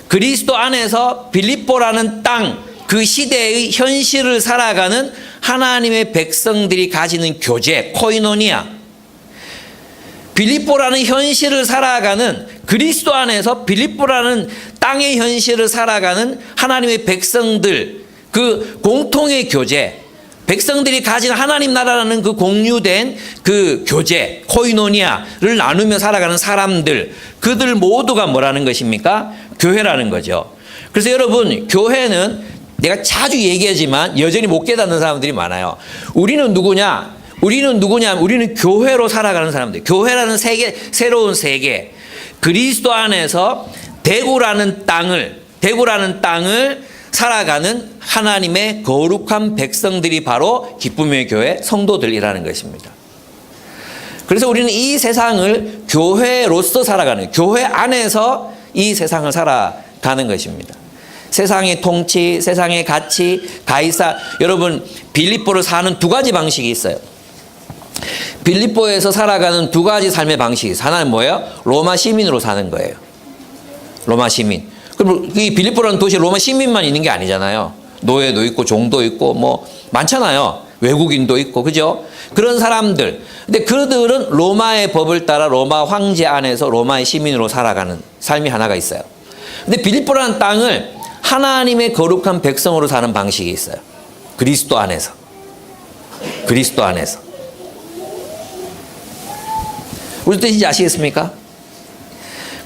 그리스도 안에서 빌립보라는 땅, 그 시대의 현실을 살아가는 하나님의 백성들이 가지는 교제, 코이노니아. 빌립보라는 현실을 살아가는, 그리스도 안에서 빌립보라는 땅의 현실을 살아가는 하나님의 백성들, 그 공통의 교제, 백성들이 가진 하나님 나라라는 그 공유된 그 교제, 코이노니아를 나누며 살아가는 사람들, 그들 모두가 뭐라는 것입니까? 교회라는 거죠. 그래서 여러분, 교회는 내가 자주 얘기하지만 여전히 못 깨닫는 사람들이 많아요. 우리는 누구냐? 우리는 교회로 살아가는 사람들. 교회라는 세계, 새로운 세계. 그리스도 안에서 대구라는 땅을 살아가는 하나님의 거룩한 백성들이 바로 기쁨의 교회 성도들이라는 것입니다. 그래서 우리는 이 세상을 교회로서 살아가는, 교회 안에서 이 세상을 살아가는 것입니다. 세상의 통치, 세상의 가치, 가이사. 여러분, 빌립보를 사는 두 가지 방식이 있어요. 빌립보에서 살아가는 두 가지 삶의 방식이 있어요. 하나는 뭐예요? 로마 시민으로 사는 거예요. 로마 시민. 그럼 이 빌립보라는 도시에 로마 시민만 있는 게 아니잖아요. 노예도 있고 종도 있고 뭐 많잖아요. 외국인도 있고, 그죠? 그런 사람들. 근데 그들은 로마의 법을 따라 로마 황제 안에서 로마의 시민으로 살아가는 삶이 하나가 있어요. 근데 빌립보라는 땅을 하나님의 거룩한 백성으로 사는 방식이 있어요. 그리스도 안에서. 무슨 뜻인지 아시겠습니까?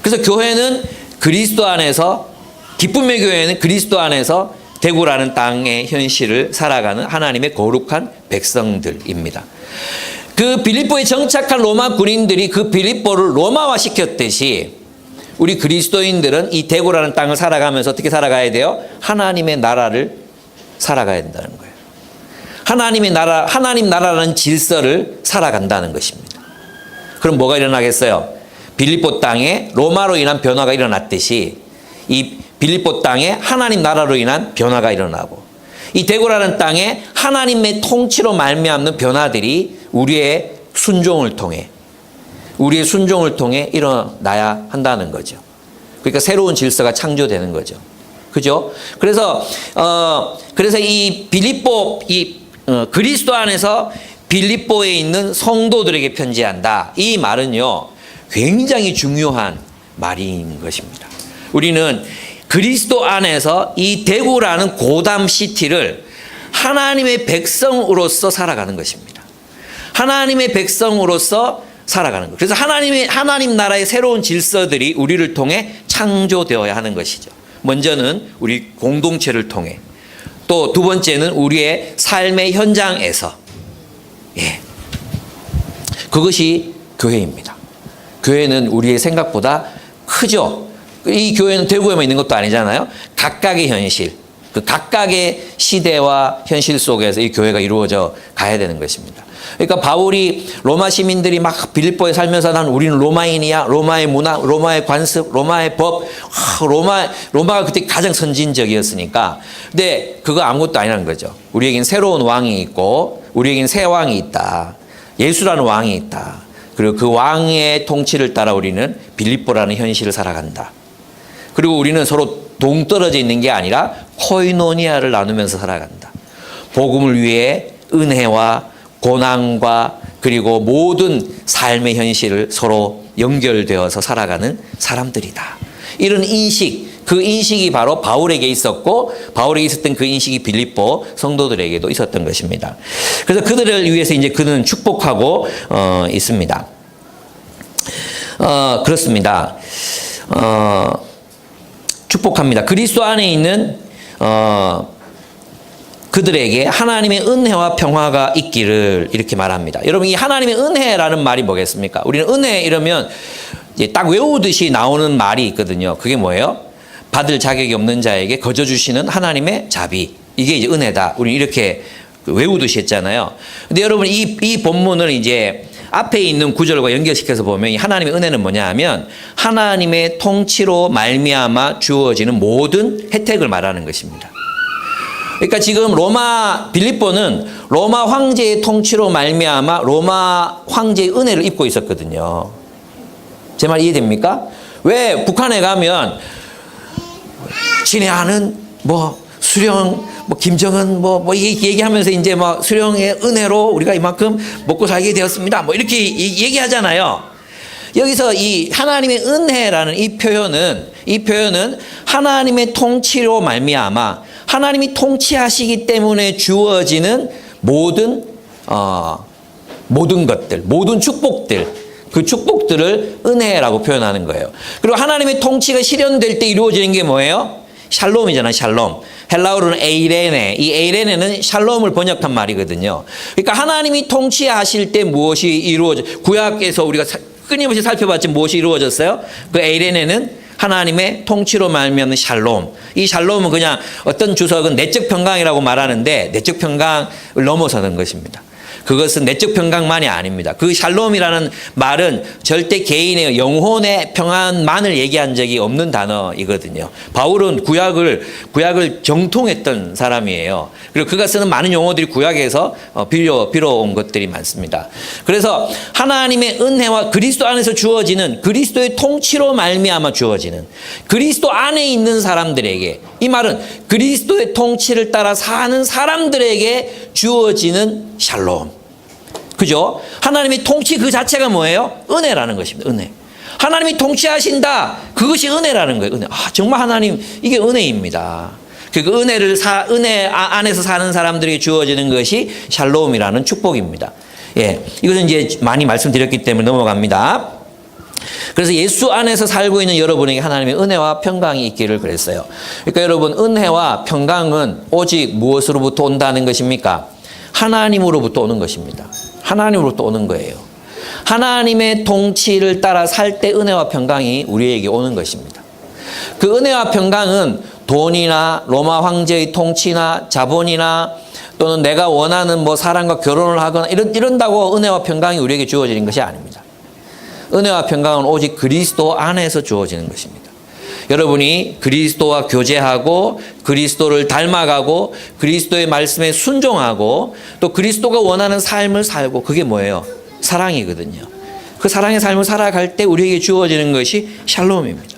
그래서 교회는 그리스도 안에서, 기쁨의 교회는 그리스도 안에서 대구라는 땅의 현실을 살아가는 하나님의 거룩한 백성들입니다. 그 빌립보에 정착한 로마 군인들이 그 빌립보를 로마화 시켰듯이 우리 그리스도인들은 이 대구라는 땅을 살아가면서 어떻게 살아가야 돼요? 하나님의 나라를 살아가야 된다는 거예요. 하나님 나라라는 질서를 살아간다는 것입니다. 그럼 뭐가 일어나겠어요? 빌립보 땅에 로마로 인한 변화가 일어났듯이 이 빌립보 땅에 하나님 나라로 인한 변화가 일어나고, 이 대구라는 땅에 하나님의 통치로 말미암는 변화들이 우리의 순종을 통해 일어나야 한다는 거죠. 그러니까 새로운 질서가 창조되는 거죠. 그죠? 그래서 이 빌립보, 그리스도 안에서 빌립보에 있는 성도들에게 편지한다. 이 말은요, 굉장히 중요한 말인 것입니다. 우리는 그리스도 안에서 이 대구라는 고담 시티를 하나님의 백성으로서 살아가는 것입니다. 하나님의 백성으로서 살아가는 것. 그래서 하나님 나라의 새로운 질서들이 우리를 통해 창조되어야 하는 것이죠. 먼저는 우리 공동체를 통해, 또 두 번째는 우리의 삶의 현장에서. 그것이 교회입니다. 교회는 우리의 생각보다 크죠. 이 교회는 대구에만 있는 것도 아니잖아요. 각각의 현실, 그 각각의 시대와 현실 속에서 이 교회가 이루어져 가야 되는 것입니다. 그러니까 바울이 로마 시민들이 막 빌립보에 살면서 난 우리는 로마인이야. 로마의 문화, 로마의 관습, 로마의 법. 로마가 그때 가장 선진적이었으니까. 근데 그거 아무것도 아니라는 거죠. 우리에겐 새로운 왕이 있고 우리에겐 새 왕이 있다. 예수라는 왕이 있다. 그리고 그 왕의 통치를 따라 우리는 빌립보라는 현실을 살아간다. 그리고 우리는 서로 동떨어져 있는 게 아니라 코이노니아를 나누면서 살아간다. 복음을 위해 은혜와 고난과 그리고 모든 삶의 현실을 서로 연결되어서 살아가는 사람들이다. 이런 인식, 그 인식이 바로 바울에게 있었고, 바울에게 있었던 그 인식이 빌립보 성도들에게도 있었던 것입니다. 그래서 그들을 위해서 이제 그는 축복하고 있습니다. 그렇습니다. 축복합니다. 그리스도 안에 있는 그들에게 하나님의 은혜와 평화가 있기를 이렇게 말합니다. 여러분, 이 하나님의 은혜라는 말이 뭐겠습니까? 우리는 은혜 이러면 이제 딱 외우듯이 나오는 말이 있거든요. 그게 뭐예요? 받을 자격이 없는 자에게 거저 주시는 하나님의 자비. 이게 이제 은혜다. 우리 이렇게 외우듯이 했잖아요. 근데 여러분, 이 본문을 이제 앞에 있는 구절과 연결시켜서 보면 이 하나님의 은혜는 뭐냐 하면 하나님의 통치로 말미암아 주어지는 모든 혜택을 말하는 것입니다. 그러니까 지금 빌립보는 로마 황제의 통치로 말미암아 로마 황제의 은혜를 입고 있었거든요. 제 말 이해됩니까? 왜 북한에 가면 친애하는 수령 김정은 얘기하면서 이제 수령의 은혜로 우리가 이만큼 먹고 살게 되었습니다. 이렇게 얘기하잖아요. 여기서 이 하나님의 은혜라는 이 표현은 하나님의 통치로 말미암아 하나님이 통치하시기 때문에 주어지는 모든 것들, 모든 축복들, 그 축복들을 은혜라고 표현하는 거예요. 그리고 하나님의 통치가 실현될 때 이루어지는 게 뭐예요? 샬롬이잖아요. 샬롬. 헬라어로는 에이레네. 이 에이레네는 샬롬을 번역한 말이거든요. 그러니까 하나님이 통치하실 때 무엇이 구약에서 우리가 끊임없이 살펴봤지 무엇이 이루어졌어요? 그 에이레네는 하나님의 통치로 말미암는 샬롬. 이 샬롬은 그냥 어떤 주석은 내적 평강이라고 말하는데 내적 평강을 넘어서는 것입니다. 그것은 내적 평강만이 아닙니다. 그 샬롬이라는 말은 절대 개인의 영혼의 평안만을 얘기한 적이 없는 단어이거든요. 바울은 구약을 정통했던 사람이에요. 그리고 그가 쓰는 많은 용어들이 구약에서 빌려온 것들이 많습니다. 그래서 하나님의 은혜와 그리스도 안에서 주어지는 그리스도의 통치로 말미암아 주어지는 그리스도 안에 있는 사람들에게, 이 말은 그리스도의 통치를 따라 사는 사람들에게 주어지는 샬롬. 그죠? 하나님의 통치 그 자체가 뭐예요? 은혜라는 것입니다. 은혜. 하나님이 통치하신다. 그것이 은혜라는 거예요. 은혜. 정말 하나님, 이게 은혜입니다. 그 은혜 안에서 사는 사람들에게 주어지는 것이 샬롬이라는 축복입니다. 예. 이것은 이제 많이 말씀드렸기 때문에 넘어갑니다. 그래서 예수 안에서 살고 있는 여러분에게 하나님의 은혜와 평강이 있기를 그랬어요. 그러니까 여러분, 은혜와 평강은 오직 무엇으로부터 온다는 것입니까? 하나님으로부터 오는 것입니다. 하나님으로부터 오는 거예요. 하나님의 통치를 따라 살 때 은혜와 평강이 우리에게 오는 것입니다. 그 은혜와 평강은 돈이나 로마 황제의 통치나 자본이나 또는 내가 원하는 사람과 결혼을 하거나 이런다고 은혜와 평강이 우리에게 주어지는 것이 아닙니다. 은혜와 평강은 오직 그리스도 안에서 주어지는 것입니다. 여러분이 그리스도와 교제하고 그리스도를 닮아가고 그리스도의 말씀에 순종하고 또 그리스도가 원하는 삶을 살고, 그게 뭐예요? 사랑이거든요. 그 사랑의 삶을 살아갈 때 우리에게 주어지는 것이 샬롬입니다.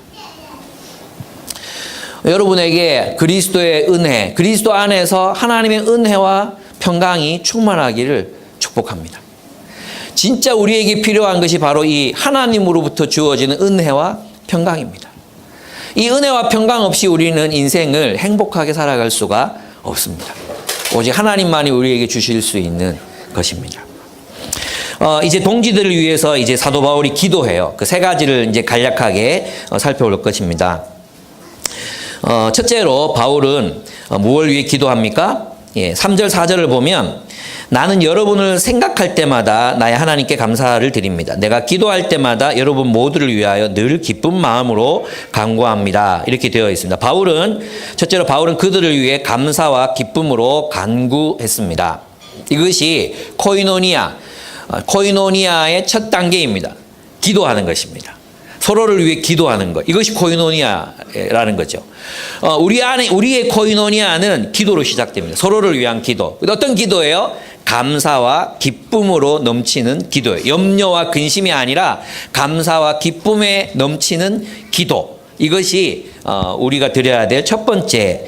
여러분에게 그리스도의 은혜, 그리스도 안에서 하나님의 은혜와 평강이 충만하기를 축복합니다. 진짜 우리에게 필요한 것이 바로 이 하나님으로부터 주어지는 은혜와 평강입니다. 이 은혜와 평강 없이 우리는 인생을 행복하게 살아갈 수가 없습니다. 오직 하나님만이 우리에게 주실 수 있는 것입니다. 이제 동지들을 위해서 이제 사도 바울이 기도해요. 그 세 가지를 이제 간략하게 살펴볼 것입니다. 첫째로 바울은 무엇을 위해 기도합니까? 3절, 4절을 보면 나는 여러분을 생각할 때마다 나의 하나님께 감사를 드립니다. 내가 기도할 때마다 여러분 모두를 위하여 늘 기쁜 마음으로 간구합니다. 이렇게 되어 있습니다. 첫째로 바울은 그들을 위해 감사와 기쁨으로 간구했습니다. 이것이 코이노니아의 첫 단계입니다. 기도하는 것입니다. 서로를 위해 기도하는 것. 이것이 코이노니아라는 거죠. 우리의 코이노니아는 기도로 시작됩니다. 서로를 위한 기도. 어떤 기도예요? 감사와 기쁨으로 넘치는 기도예요. 염려와 근심이 아니라 감사와 기쁨에 넘치는 기도. 이것이 우리가 드려야 될 첫 번째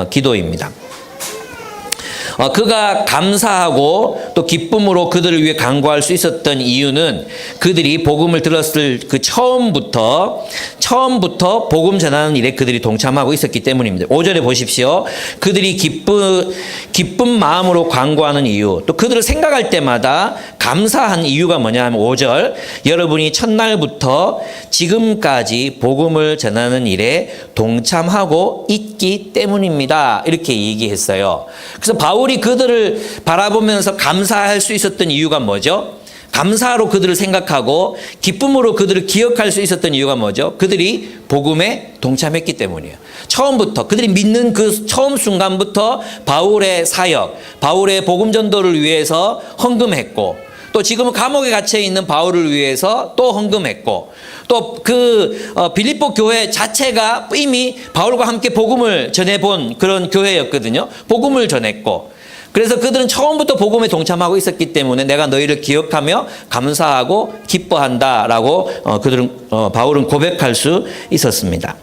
기도입니다. 그가 감사하고 또 기쁨으로 그들을 위해 간구할 수 있었던 이유는 그들이 복음을 들었을 그 처음부터 복음 전하는 일에 그들이 동참하고 있었기 때문입니다. 5절에 보십시오. 그들이 기쁜 마음으로 간구하는 이유, 또 그들을 생각할 때마다 감사한 이유가 뭐냐 하면 5절, 여러분이 첫날부터 지금까지 복음을 전하는 일에 동참하고 있기 때문입니다. 이렇게 얘기했어요. 그래서 바울이 그들을 바라보면서 감사할 수 있었던 이유가 뭐죠? 감사로 그들을 생각하고 기쁨으로 그들을 기억할 수 있었던 이유가 뭐죠? 그들이 복음에 동참했기 때문이에요. 처음부터 그들이 믿는 그 처음 순간부터 바울의 사역, 바울의 복음 전도를 위해서 헌금했고, 또 지금은 감옥에 갇혀 있는 바울을 위해서 또 헌금했고, 또 빌립보 교회 자체가 이미 바울과 함께 복음을 전해본 그런 교회였거든요. 복음을 전했고, 그래서 그들은 처음부터 복음에 동참하고 있었기 때문에 내가 너희를 기억하며 감사하고 기뻐한다라고 바울은 고백할 수 있었습니다.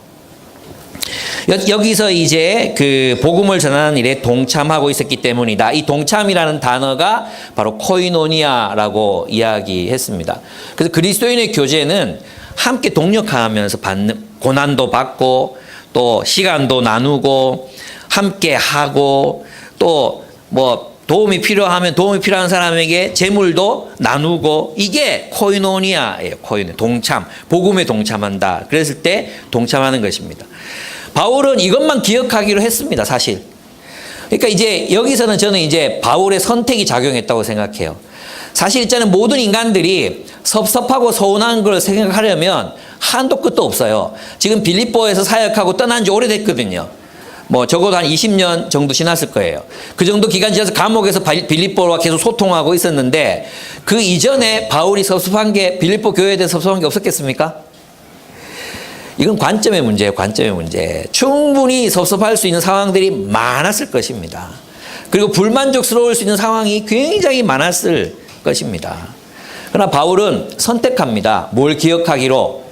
여기서 이제 그 복음을 전하는 일에 동참하고 있었기 때문이다. 이 동참이라는 단어가 바로 코이노니아라고 이야기했습니다. 그래서 그리스도인의 교제는 함께 동력하면서 받는, 고난도 받고 또 시간도 나누고 함께 하고 또 도움이 필요하면 도움이 필요한 사람에게 재물도 나누고, 이게 코이노니아예요. 동참, 복음에 동참한다. 그랬을 때 동참하는 것입니다. 바울은 이것만 기억하기로 했습니다, 사실. 그러니까 이제 여기서는 저는 이제 바울의 선택이 작용했다고 생각해요. 사실 있잖아요, 모든 인간들이 섭섭하고 서운한 걸 생각하려면 한도 끝도 없어요. 지금 빌립보에서 사역하고 떠난 지 오래됐거든요. 뭐 적어도 한 20년 정도 지났을 거예요. 그 정도 기간 지나서 감옥에서 빌립보와 계속 소통하고 있었는데, 그 이전에 바울이 섭섭한 게, 빌립보 교회에 대해서 섭섭한 게 없었겠습니까? 이건 관점의 문제예요. 관점의 문제. 충분히 섭섭할 수 있는 상황들이 많았을 것입니다. 그리고 불만족스러울 수 있는 상황이 굉장히 많았을 것입니다. 그러나 바울은 선택합니다. 뭘 기억하기로?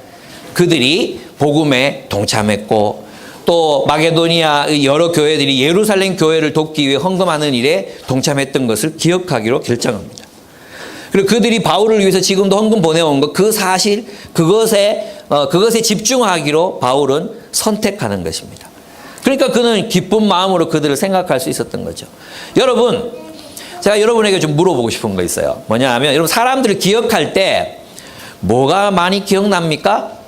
그들이 복음에 동참했고, 또 마게도니아 여러 교회들이 예루살렘 교회를 돕기 위해 헌금하는 일에 동참했던 것을 기억하기로 결정합니다. 그리고 그들이 바울을 위해서 지금도 헌금 보내온 것, 그 사실, 그것에 집중하기로 바울은 선택하는 것입니다. 그러니까 그는 기쁜 마음으로 그들을 생각할 수 있었던 거죠. 여러분, 제가 여러분에게 좀 물어보고 싶은 거 있어요. 뭐냐 하면, 여러분, 사람들을 기억할 때 뭐가 많이 기억납니까?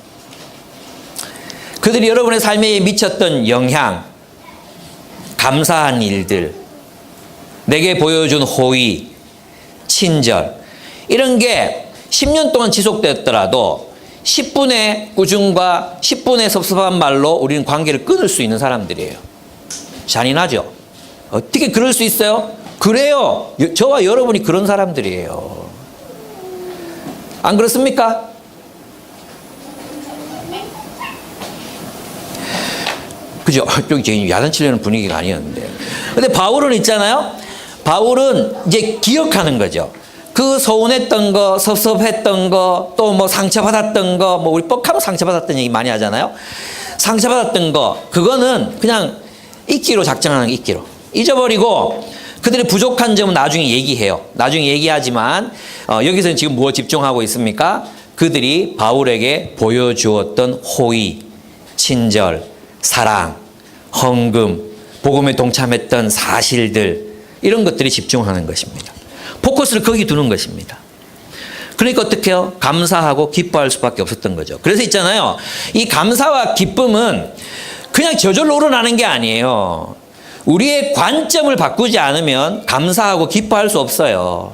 그들이 여러분의 삶에 미쳤던 영향, 감사한 일들, 내게 보여준 호의, 친절, 이런 게 10년 동안 지속되었더라도 10분의 꾸중과 10분의 섭섭한 말로 우리는 관계를 끊을 수 있는 사람들이에요. 잔인하죠? 어떻게 그럴 수 있어요? 그래요. 저와 여러분이 그런 사람들이에요. 안 그렇습니까? 그죠? 좀 야단치려는 분위기가 아니었는데. 근데 바울은 있잖아요. 바울은 이제 기억하는 거죠. 그 서운했던 거, 섭섭했던 거, 또 뭐 상처받았던 거, 뭐 우리 뻑하면 상처받았던 얘기 많이 하잖아요. 상처받았던 거, 그거는 그냥 잊기로 작정하는 거, 잊기로. 잊어버리고, 그들의 부족한 점은 나중에 얘기해요. 나중에 얘기하지만, 여기서는 지금 무엇 집중하고 있습니까? 그들이 바울에게 보여주었던 호의, 친절, 사랑, 헌금, 복음에 동참했던 사실들, 이런 것들이 집중하는 것입니다. 포커스를 거기 두는 것입니다. 그러니까 어떻게 해요? 감사하고 기뻐할 수밖에 없었던 거죠. 그래서 있잖아요, 이 감사와 기쁨은 그냥 저절로 우러나는 게 아니에요. 우리의 관점을 바꾸지 않으면 감사하고 기뻐할 수 없어요.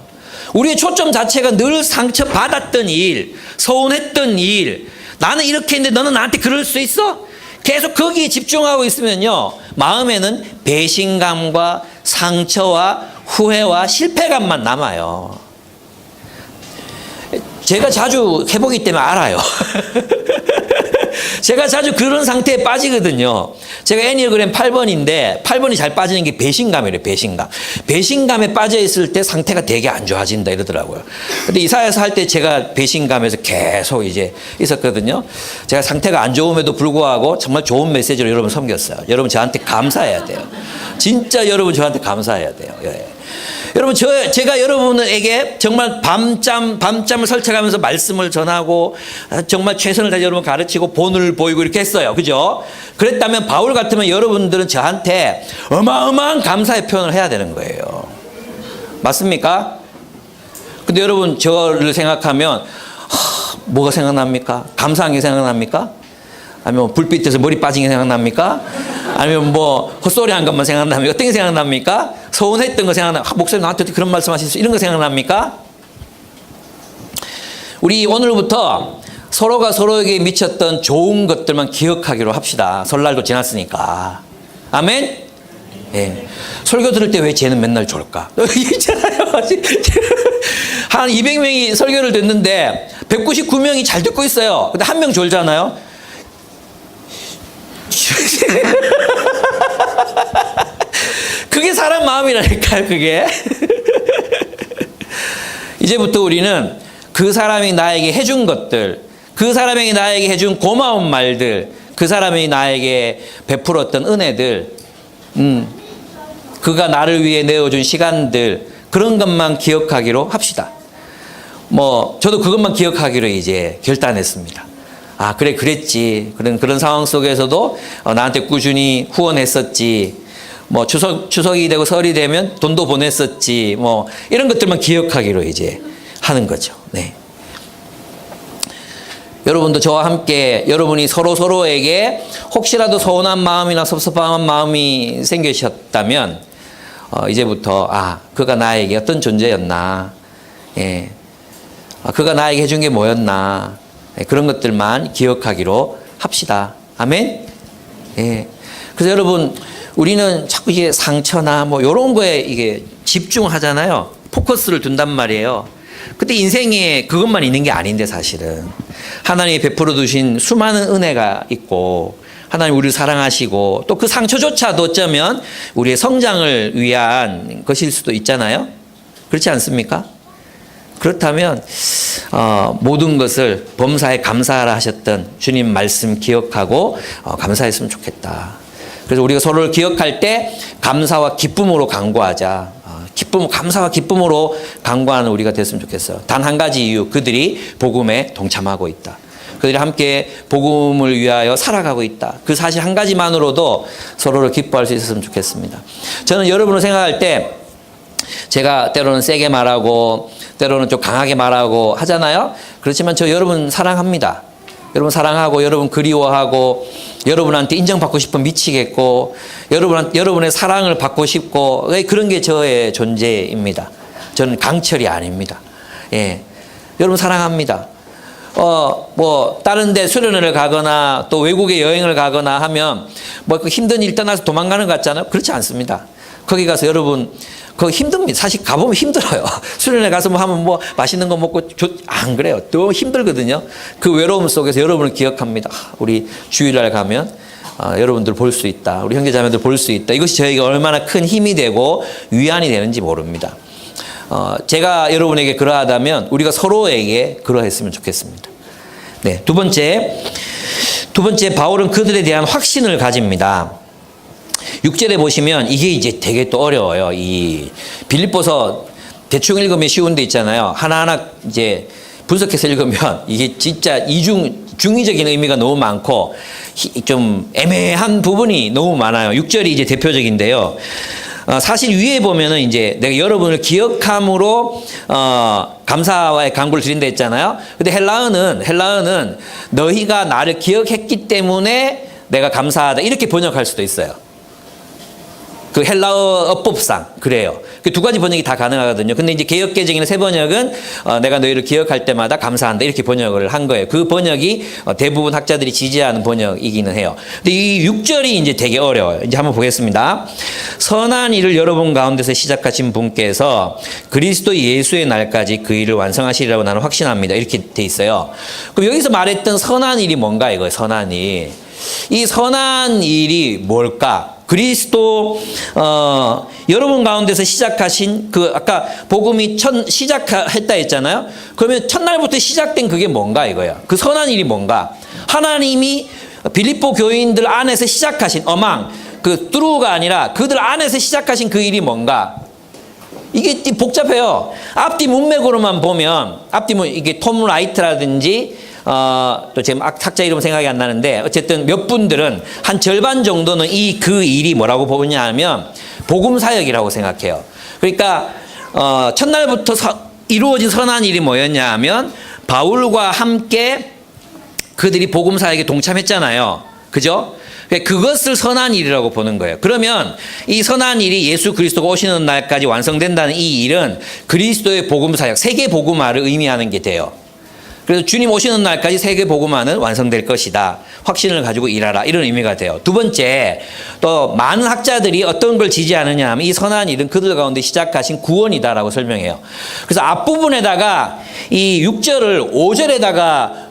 우리의 초점 자체가 늘 상처받았던 일, 서운했던 일, 나는 이렇게 했는데 너는 나한테 그럴 수 있어? 계속 거기에 집중하고 있으면요, 마음에는 배신감과 상처와 후회와 실패감만 남아요. 제가 자주 해보기 때문에 알아요. 제가 자주 그런 상태에 빠지거든요. 제가 애니어그램 8번인데 8번이 잘 빠지는 게 배신감이래요. 배신감. 배신감에 빠져 있을 때 상태가 되게 안 좋아진다 이러더라고요. 근데 이사야서 할 때 제가 배신감에서 계속 이제 있었거든요. 제가 상태가 안 좋음에도 불구하고 정말 좋은 메시지로 여러분 섬겼어요. 여러분 저한테 감사해야 돼요. 진짜 여러분 저한테 감사해야 돼요. 예. 여러분, 제가 여러분에게 정말 밤잠을 설쳐가면서 말씀을 전하고 정말 최선을 다해 여러분 가르치고 본을 보이고 이렇게 했어요. 그죠? 그랬다면 바울 같으면 여러분들은 저한테 어마어마한 감사의 표현을 해야 되는 거예요. 맞습니까? 근데 여러분 저를 생각하면 뭐가 생각납니까? 감사한 게 생각납니까? 아니면 불빛에서 머리 빠진 게 생각납니까? 아니면 뭐 헛소리 한 것만 생각납니까? 어떤 게 생각납니까? 서운했던 거 생각납니까? 목사님 나한테 어떻게 그런 말씀 하실 수 이런 거 생각납니까? 우리 오늘부터 서로가 서로에게 미쳤던 좋은 것들만 기억하기로 합시다. 설날도 지났으니까. 아멘? 예. 설교 들을 때 왜 쟤는 맨날 졸까? 있잖아요. 한 200명이 설교를 듣는데 199명이 잘 듣고 있어요. 근데 한 명 졸잖아요. 그게 사람 마음이라니까요, 그게. 이제부터 우리는 그 사람이 나에게 해준 것들, 그 사람이 나에게 해준 고마운 말들, 그 사람이 나에게 베풀었던 은혜들, 그가 나를 위해 내어준 시간들, 그런 것만 기억하기로 합시다. 뭐, 저도 그것만 기억하기로 이제 결단했습니다. 아, 그래, 그랬지. 그런 상황 속에서도 나한테 꾸준히 후원했었지. 뭐 추석이 되고 설이 되면 돈도 보냈었지. 뭐 이런 것들만 기억하기로 이제 하는 거죠. 네. 여러분도 저와 함께 여러분이 서로에게 혹시라도 서운한 마음이나 섭섭한 마음이 생기셨다면 이제부터 그가 나에게 어떤 존재였나, 예, 그가 나에게 해준 게 뭐였나, 예, 그런 것들만 기억하기로 합시다. 아멘. 예. 그래서 여러분, 우리는 자꾸 이게 상처나 뭐 이런 거에 이게 집중하잖아요. 포커스를 둔단 말이에요. 근데 인생에 그것만 있는 게 아닌데 사실은 하나님이 베풀어 두신 수많은 은혜가 있고 하나님 우리를 사랑하시고 또 그 상처조차도 어쩌면 우리의 성장을 위한 것일 수도 있잖아요. 그렇지 않습니까? 그렇다면 모든 것을 범사에 감사하라 하셨던 주님 말씀 기억하고 감사했으면 좋겠다. 그래서 우리가 서로를 기억할 때 감사와 기쁨으로 간구하자. 감사와 기쁨으로 간구하는 우리가 됐으면 좋겠어요. 단 한 가지 이유, 그들이 복음에 동참하고 있다. 그들이 함께 복음을 위하여 살아가고 있다. 그 사실 한 가지만으로도 서로를 기뻐할 수 있었으면 좋겠습니다. 저는 여러분을 생각할 때 제가 때로는 세게 말하고 때로는 좀 강하게 말하고 하잖아요. 그렇지만 저 여러분 사랑합니다. 여러분 사랑하고 여러분 그리워하고 여러분한테 인정받고 싶으면 미치겠고 여러분의 사랑을 받고 싶고 그런 게 저의 존재입니다. 저는 강철이 아닙니다. 예, 여러분 사랑합니다. 뭐 다른 데 수련회를 가거나 또 외국에 여행을 가거나 하면 뭐 그 힘든 일 떠나서 도망가는 것 같잖아요. 그렇지 않습니다. 거기 가서 여러분 그거 힘듭니다. 사실 가보면 힘들어요. 수련회 가서 뭐 하면 뭐 맛있는 거 먹고 안 그래요. 또 힘들거든요. 그 외로움 속에서 여러분을 기억합니다. 우리 주일날 가면 여러분들 볼 수 있다. 우리 형제자매들 볼 수 있다. 이것이 저에게 얼마나 큰 힘이 되고 위안이 되는지 모릅니다. 제가 여러분에게 그러하다면 우리가 서로에게 그러했으면 좋겠습니다. 네, 두 번째 바울은 그들에 대한 확신을 가집니다. 6절에 보시면 이게 이제 되게 또 어려워요. 이 빌립보서 대충 읽으면 쉬운 데 있잖아요. 하나하나 이제 분석해서 읽으면 이게 진짜 중의적인 의미가 너무 많고 좀 애매한 부분이 너무 많아요. 6절이 이제 대표적인데요. 사실 위에 보면은 이제 내가 여러분을 기억함으로 감사와의 간구를 드린다 했잖아요. 근데 헬라어는 너희가 나를 기억했기 때문에 내가 감사하다 이렇게 번역할 수도 있어요. 그 헬라어 어법상 그래요. 그 두 가지 번역이 다 가능하거든요. 근데 이제 개역개정이나 새 번역은 내가 너희를 기억할 때마다 감사한다 이렇게 번역을 한 거예요. 그 번역이 대부분 학자들이 지지하는 번역이기는 해요. 근데 이 6절이 이제 되게 어려워요. 이제 한번 보겠습니다. 선한 일을 여러분 가운데서 시작하신 분께서 그리스도 예수의 날까지 그 일을 완성하시리라고 나는 확신합니다. 이렇게 돼 있어요. 그럼 여기서 말했던 선한 일이 뭔가 이거예요. 선한 일. 이 선한 일이 뭘까? 그리스도 여러분 가운데서 시작하신 그 아까 복음이 시작했다 했잖아요. 그러면 첫날부터 시작된 그게 뭔가 이거야. 그 선한 일이 뭔가? 하나님이 빌립보 교인들 안에서 시작하신 그 뚜루가 아니라 그들 안에서 시작하신 그 일이 뭔가? 이게 복잡해요. 앞뒤 문맥으로만 보면 이게 톰 라이트라든지 또 지금 학자 이름 생각이 안 나는데 어쨌든 몇 분들은 한 절반 정도는 그 일이 뭐라고 보냐 하면 복음 사역이라고 생각해요. 그러니까 첫날부터 이루어진 선한 일이 뭐였냐 하면 바울과 함께 그들이 복음 사역에 동참했잖아요. 그죠? 그것을 선한 일이라고 보는 거예요. 그러면 이 선한 일이 예수 그리스도가 오시는 날까지 완성된다는 이 일은 그리스도의 복음 사역, 세계 복음화를 의미하는 게 돼요. 그래서 주님 오시는 날까지 세계 복음화는 완성될 것이다. 확신을 가지고 일하라. 이런 의미가 돼요. 두 번째, 또 많은 학자들이 어떤 걸 지지하느냐 하면 이 선한 일은 그들 가운데 시작하신 구원이다라고 설명해요. 그래서 앞부분에다가 이 6절을 5절에다가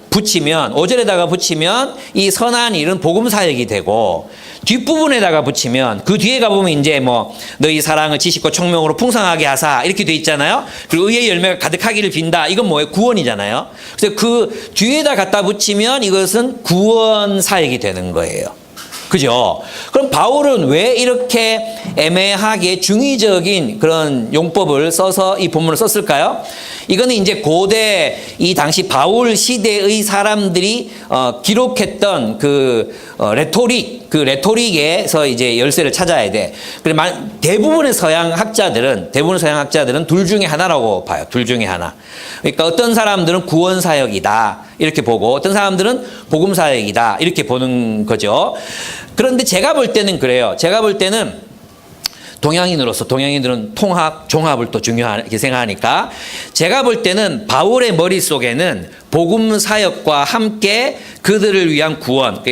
붙이면 이 선한 일은 복음 사역이 되고 뒷부분에다가 붙이면 그 뒤에 가보면 이제 뭐 너희 사랑을 지식과 총명으로 풍성하게 하사 이렇게 돼 있잖아요. 그리고 의의 열매가 가득하기를 빈다. 이건 뭐예요? 구원이잖아요. 그래서 그 뒤에다 갖다 붙이면 이것은 구원 사역이 되는 거예요. 그죠? 그럼 바울은 왜 이렇게 애매하게 중의적인 그런 용법을 써서 이 본문을 썼을까요? 이거는 이제 고대 이 당시 바울 시대의 사람들이 기록했던 그 레토릭에서 이제 열쇠를 찾아야 돼. 그래 대부분의 서양 학자들은 둘 중에 하나라고 봐요. 둘 중에 하나. 그러니까 어떤 사람들은 구원 사역이다 이렇게 보고 어떤 사람들은 복음 사역이다 이렇게 보는 거죠. 그런데 제가 볼 때는 그래요. 제가 볼 때는 동양인들은 통합, 종합을 또 중요하게 생각하니까 제가 볼 때는 바울의 머릿속에는 복음 사역과 함께 그들을 위한 구원.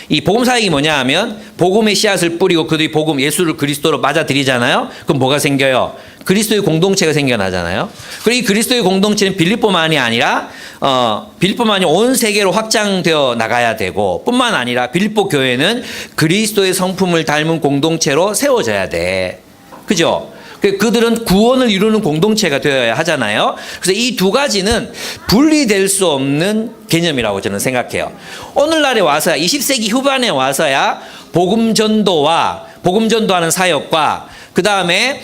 이 복음 사역이 뭐냐 하면 복음의 씨앗을 뿌리고 그들이 복음 예수를 그리스도로 맞아들이잖아요. 그럼 뭐가 생겨요? 그리스도의 공동체가 생겨나잖아요. 그리고 이 그리스도의 공동체는 빌립보만이 아니라 온 세계로 확장되어 나가야 되고 뿐만 아니라 빌립보 교회는 그리스도의 성품을 닮은 공동체로 세워져야 돼. 그죠? 그들은 구원을 이루는 공동체가 되어야 하잖아요. 그래서 이 두 가지는 분리될 수 없는 개념이라고 저는 생각해요. 오늘날에 와서야 20세기 후반에 와서야 복음 전도하는 사역과 그 다음에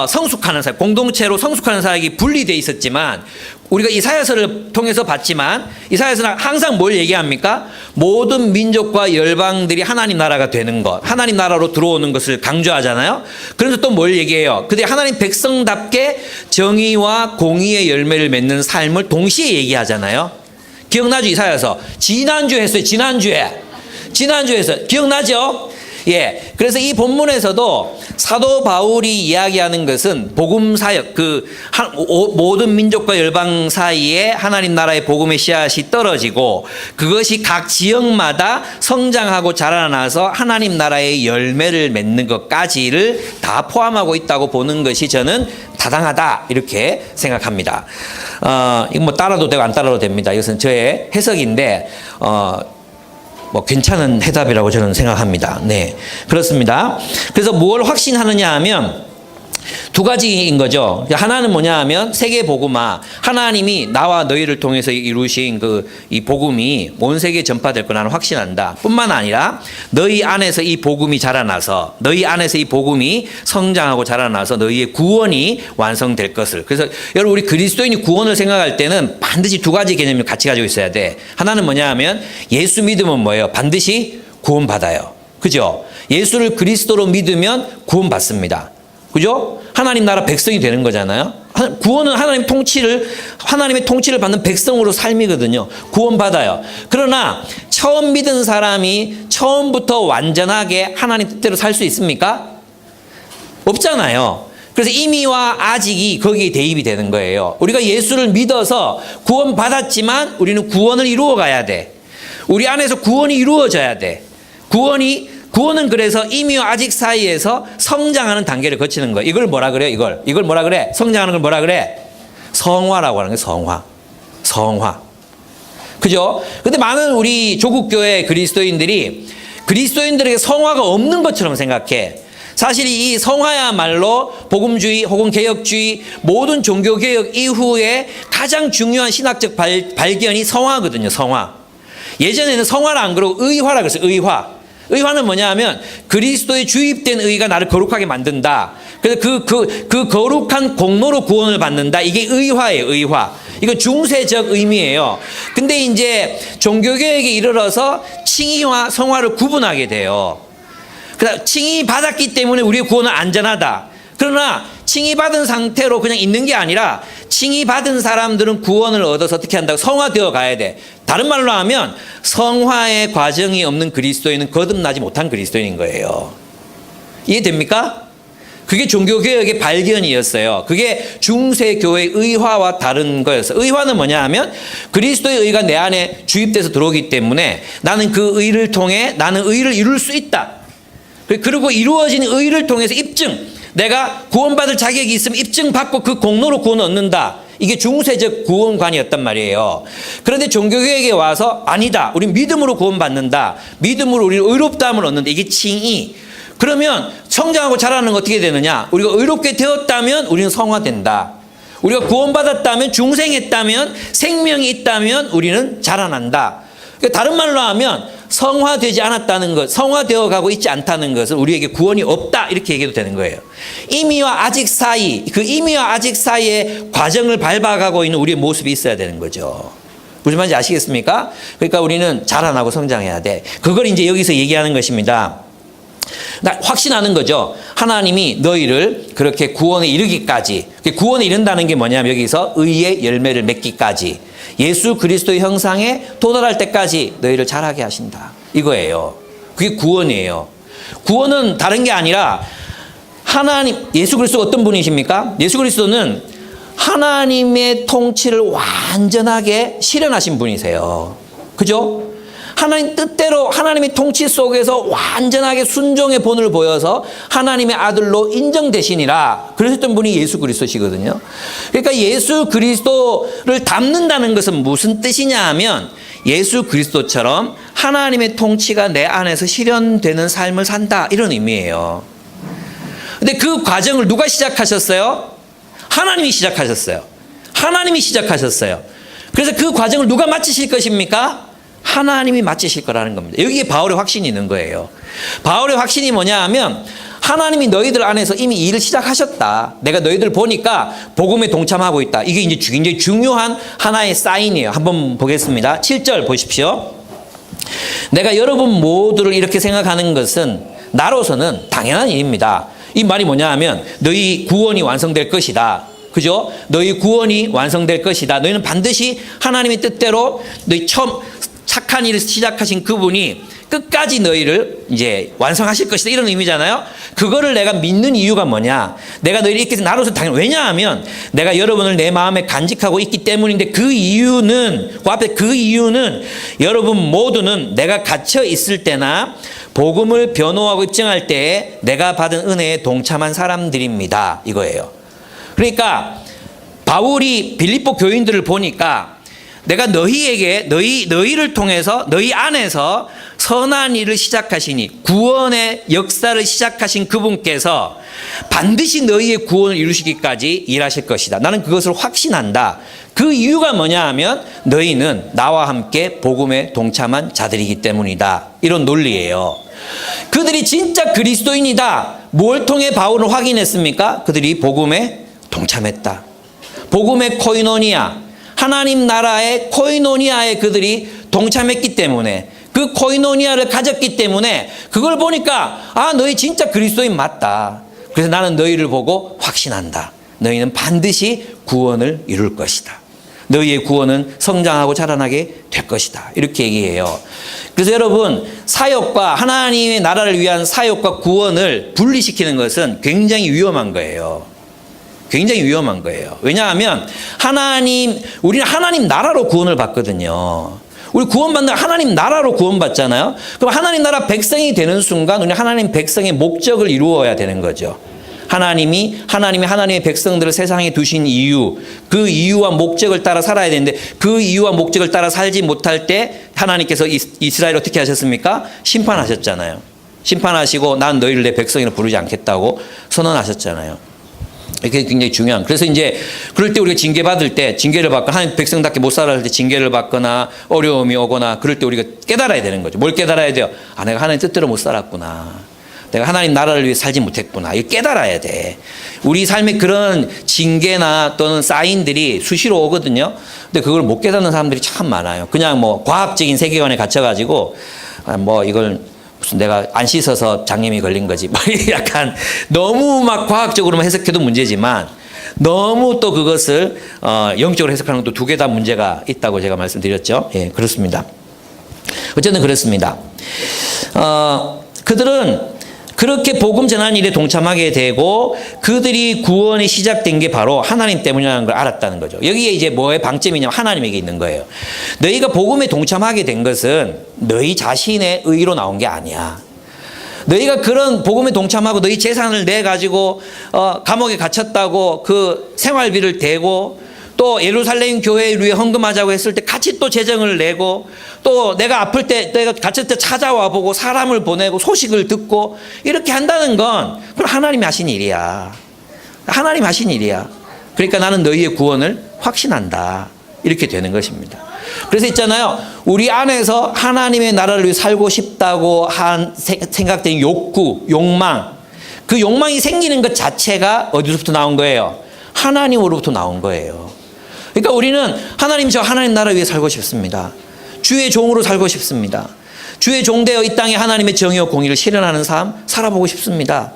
성숙하는 사역, 공동체로 성숙하는 사역이 분리되어 있었지만 우리가 이 사야서를 통해서 봤지만 이 사야서는 항상 뭘 얘기합니까? 모든 민족과 열방들이 하나님 나라가 되는 것, 하나님 나라로 들어오는 것을 강조하잖아요. 그래서 또 뭘 얘기해요? 그들이 하나님 백성답게 정의와 공의의 열매를 맺는 삶을 동시에 얘기하잖아요. 기억나죠? 이 사야서 지난주에 했어요. 지난주에 했어요. 기억나죠? 예. 그래서 이 본문에서도 사도 바울이 이야기하는 것은 복음 사역, 모든 민족과 열방 사이에 하나님 나라의 복음의 씨앗이 떨어지고 그것이 각 지역마다 성장하고 자라나서 하나님 나라의 열매를 맺는 것까지를 다 포함하고 있다고 보는 것이 저는 타당하다 이렇게 생각합니다. 이거 뭐 따라도 되고 안 따라도 됩니다. 이것은 저의 해석인데 괜찮은 해답이라고 저는 생각합니다. 네. 그렇습니다. 그래서 뭘 확신하느냐 하면 두 가지인 거죠. 하나는 뭐냐 하면 세계 복음화, 하나님이 나와 너희를 통해서 이루신 이 복음이 온 세계에 전파될 거 나는 확신한다. 뿐만 아니라 너희 안에서 이 복음이 자라나서 너희 안에서 이 복음이 성장하고 자라나서 너희의 구원이 완성될 것을. 그래서 여러분 우리 그리스도인이 구원을 생각할 때는 반드시 두 가지 개념을 같이 가지고 있어야 돼. 하나는 뭐냐 하면 예수 믿으면 뭐예요? 반드시 구원받아요. 그죠? 예수를 그리스도로 믿으면 구원받습니다. 그죠? 하나님 나라 백성이 되는 거잖아요. 구원은 하나님의 통치를 받는 백성으로 삶이거든요. 구원받아요. 그러나 처음 믿은 사람이 처음부터 완전하게 하나님 뜻대로 살 수 있습니까? 없잖아요. 그래서 이미와 아직이 거기에 대입이 되는 거예요. 우리가 예수를 믿어서 구원받았지만 우리는 구원을 이루어 가야 돼. 우리 안에서 구원이 이루어져야 돼. 구원은 그래서 이미와 아직 사이에서 성장하는 단계를 거치는 거예요. 이걸 뭐라 그래요? 이걸 뭐라 그래? 성장하는 걸 뭐라 그래? 성화라고 하는 거예요. 성화. 그죠? 근데 많은 우리 조국교회 그리스도인들에게 성화가 없는 것처럼 생각해. 사실 이 성화야말로 복음주의 혹은 개혁주의 모든 종교개혁 이후에 가장 중요한 신학적 발견이 성화거든요. 성화. 예전에는 성화를 안 그러고 의화라고 했어요. 의화는 뭐냐 하면 그리스도의 주입된 의가 나를 거룩하게 만든다. 그래서 그 거룩한 공로로 구원을 받는다. 이게 의화예요. 의화. 이건 중세적 의미예요. 근데 이제 종교개혁에 이르러서 칭의와 성화를 구분하게 돼요. 그래서 칭의 받았기 때문에 우리의 구원은 안전하다. 그러나 칭의 받은 상태로 그냥 있는 게 아니라 칭의 받은 사람들은 구원을 얻어서 어떻게 한다고? 성화되어 가야 돼. 다른 말로 하면 성화의 과정이 없는 그리스도인은 거듭나지 못한 그리스도인인 거예요. 이해됩니까? 그게 종교개혁의 발견이었어요. 그게 중세교회의 의화와 다른 거였어요. 의화는 뭐냐 하면 그리스도의 의가 내 안에 주입돼서 들어오기 때문에 나는 그 의를 통해 나는 의를 이룰 수 있다. 그리고 이루어진 의를 통해서 입증. 내가 구원받을 자격이 있으면 입증받고 그 공로로 구원을 얻는다. 이게 중세적 구원관이었단 말이에요. 그런데 종교개혁에 와서 아니다. 우리 믿음으로 구원받는다. 믿음으로 우리는 의롭다함을 얻는다. 이게 칭의. 그러면 성장하고 자라는 건 어떻게 되느냐? 우리가 의롭게 되었다면 우리는 성화된다. 우리가 구원받았다면 중생했다면 생명이 있다면 우리는 자라난다. 그러니까 다른 말로 하면 성화되지 않았다는 것, 성화되어 가고 있지 않다는 것을 우리에게 구원이 없다 이렇게 얘기해도 되는 거예요. 이미와 아직 사이, 그 이미와 아직 사이의 과정을 밟아가고 있는 우리의 모습이 있어야 되는 거죠. 무슨 말인지 아시겠습니까? 그러니까 우리는 자라나고 성장해야 돼. 그걸 이제 여기서 얘기하는 것입니다. 확신하는 거죠. 하나님이 너희를 그렇게 구원에 이르기까지, 구원에 이른다는 게 뭐냐면 여기서 의의 열매를 맺기까지, 예수 그리스도의 형상에 도달할 때까지 너희를 자라게 하신다. 이거예요. 그게 구원이에요. 구원은 다른 게 아니라 하나님, 예수 그리스도가 어떤 분이십니까? 예수 그리스도는 하나님의 통치를 완전하게 실현하신 분이세요. 그죠? 하나님 뜻대로 하나님의 통치 속에서 완전하게 순종의 본을 보여서 하나님의 아들로 인정되시니라 그러셨던 분이 예수 그리스도시거든요. 그러니까 예수 그리스도를 닮는다는 것은 무슨 뜻이냐 하면 예수 그리스도처럼 하나님의 통치가 내 안에서 실현되는 삶을 산다 이런 의미예요. 근데 그 과정을 누가 시작하셨어요? 하나님이 시작하셨어요. 하나님이 시작하셨어요. 그래서 그 과정을 누가 마치실 것입니까? 하나님이 마치실 거라는 겁니다. 여기에 바울의 확신이 있는 거예요. 바울의 확신이 뭐냐 하면 하나님이 너희들 안에서 이미 일을 시작하셨다. 내가 너희들 보니까 복음에 동참하고 있다. 이게 이제 굉장히 중요한 하나의 사인이에요. 한번 보겠습니다. 7절 보십시오. 내가 여러분 모두를 이렇게 생각하는 것은 나로서는 당연한 일입니다. 이 말이 뭐냐 하면 너희 구원이 완성될 것이다. 그죠? 너희 구원이 완성될 것이다. 너희는 반드시 하나님의 뜻대로 너희 처음 착한 일을 시작하신 그분이 끝까지 너희를 이제 완성하실 것이다. 이런 의미잖아요. 그거를 내가 믿는 이유가 뭐냐? 내가 너희를 이렇게 나로서 당연, 왜냐하면 내가 여러분을 내 마음에 간직하고 있기 때문인데 그 이유는, 그 앞에 그 이유는 여러분 모두는 내가 갇혀 있을 때나 복음을 변호하고 입증할 때에 내가 받은 은혜에 동참한 사람들입니다. 이거예요. 그러니까 바울이 빌립보 교인들을 보니까 내가 너희를 통해서 너희 안에서 선한 일을 시작하시니 구원의 역사를 시작하신 그분께서 반드시 너희의 구원을 이루시기까지 일하실 것이다. 나는 그것을 확신한다. 그 이유가 뭐냐 하면 너희는 나와 함께 복음에 동참한 자들이기 때문이다. 이런 논리예요. 그들이 진짜 그리스도인이다. 뭘 통해 바울은 확인했습니까? 그들이 복음에 동참했다. 복음의 코이노니아, 하나님 나라의 코이노니아에 그들이 동참했기 때문에, 그 코이노니아를 가졌기 때문에 그걸 보니까 아, 너희 진짜 그리스도인 맞다. 그래서 나는 너희를 보고 확신한다. 너희는 반드시 구원을 이룰 것이다. 너희의 구원은 성장하고 자라나게 될 것이다. 이렇게 얘기해요. 그래서 여러분, 사역과 하나님의 나라를 위한 사역과 구원을 분리시키는 것은 굉장히 위험한 거예요. 굉장히 위험한 거예요. 왜냐하면 우리는 하나님 나라로 구원을 받거든요. 우리 구원받는 하나님 나라로 구원받잖아요. 그럼 하나님 나라 백성이 되는 순간 우리는 하나님 백성의 목적을 이루어야 되는 거죠. 하나님이 하나님의 백성들을 세상에 두신 이유, 그 이유와 목적을 따라 살아야 되는데 그 이유와 목적을 따라 살지 못할 때 하나님께서 이스라엘 어떻게 하셨습니까? 심판하셨잖아요. 심판하시고 난 너희를 내 백성이라 부르지 않겠다고 선언하셨잖아요. 이게 굉장히 중요한. 그래서 이제 그럴 때 우리가 징계받을 때, 징계를 받거나 하나님 백성답게 못 살아갈 때 징계를 받거나 어려움이 오거나 그럴 때 우리가 깨달아야 되는 거죠. 뭘 깨달아야 돼요? 아, 내가 하나님 뜻대로 못 살았구나. 내가 하나님 나라를 위해 살지 못했구나. 이거 깨달아야 돼. 우리 삶에 그런 징계나 또는 사인들이 수시로 오거든요. 근데 그걸 못 깨닫는 사람들이 참 많아요. 그냥 뭐 과학적인 세계관에 갇혀가지고 뭐 이걸 무슨 내가 안 씻어서 장염이 걸린 거지. 약간 너무 막 과학적으로만 해석해도 문제지만 너무 또 그것을 영적으로 해석하는 것도 두 개 다 문제가 있다고 제가 말씀드렸죠. 예, 그렇습니다. 어쨌든 그렇습니다. 그들은 그렇게 복음 전하는 일에 동참하게 되고 그들이 구원이 시작된 게 바로 하나님 때문이라는 걸 알았다는 거죠. 여기에 이제 뭐의 방점이냐면 하나님에게 있는 거예요. 너희가 복음에 동참하게 된 것은 너희 자신의 의로 나온 게 아니야. 너희가 그런 복음에 동참하고 너희 재산을 내가지고 감옥에 갇혔다고 그 생활비를 대고 또 예루살렘 교회를 위해 헌금하자고 했을 때 같이 또 재정을 내고 또 내가 아플 때 내가 갇힐 때 찾아와 보고 사람을 보내고 소식을 듣고 이렇게 한다는 건 그건 하나님이 하신 일이야. 하나님 하신 일이야. 그러니까 나는 너희의 구원을 확신한다. 이렇게 되는 것입니다. 그래서 있잖아요. 우리 안에서 하나님의 나라를 위해 살고 싶다고 한 생각된 욕구, 욕망. 그 욕망이 생기는 것 자체가 어디서부터 나온 거예요? 하나님으로부터 나온 거예요. 그러니까 우리는 하나님, 저 하나님 나라 위해 살고 싶습니다. 주의 종으로 살고 싶습니다. 주의 종되어 이 땅에 하나님의 정의와 공의를 실현하는 삶 살아보고 싶습니다.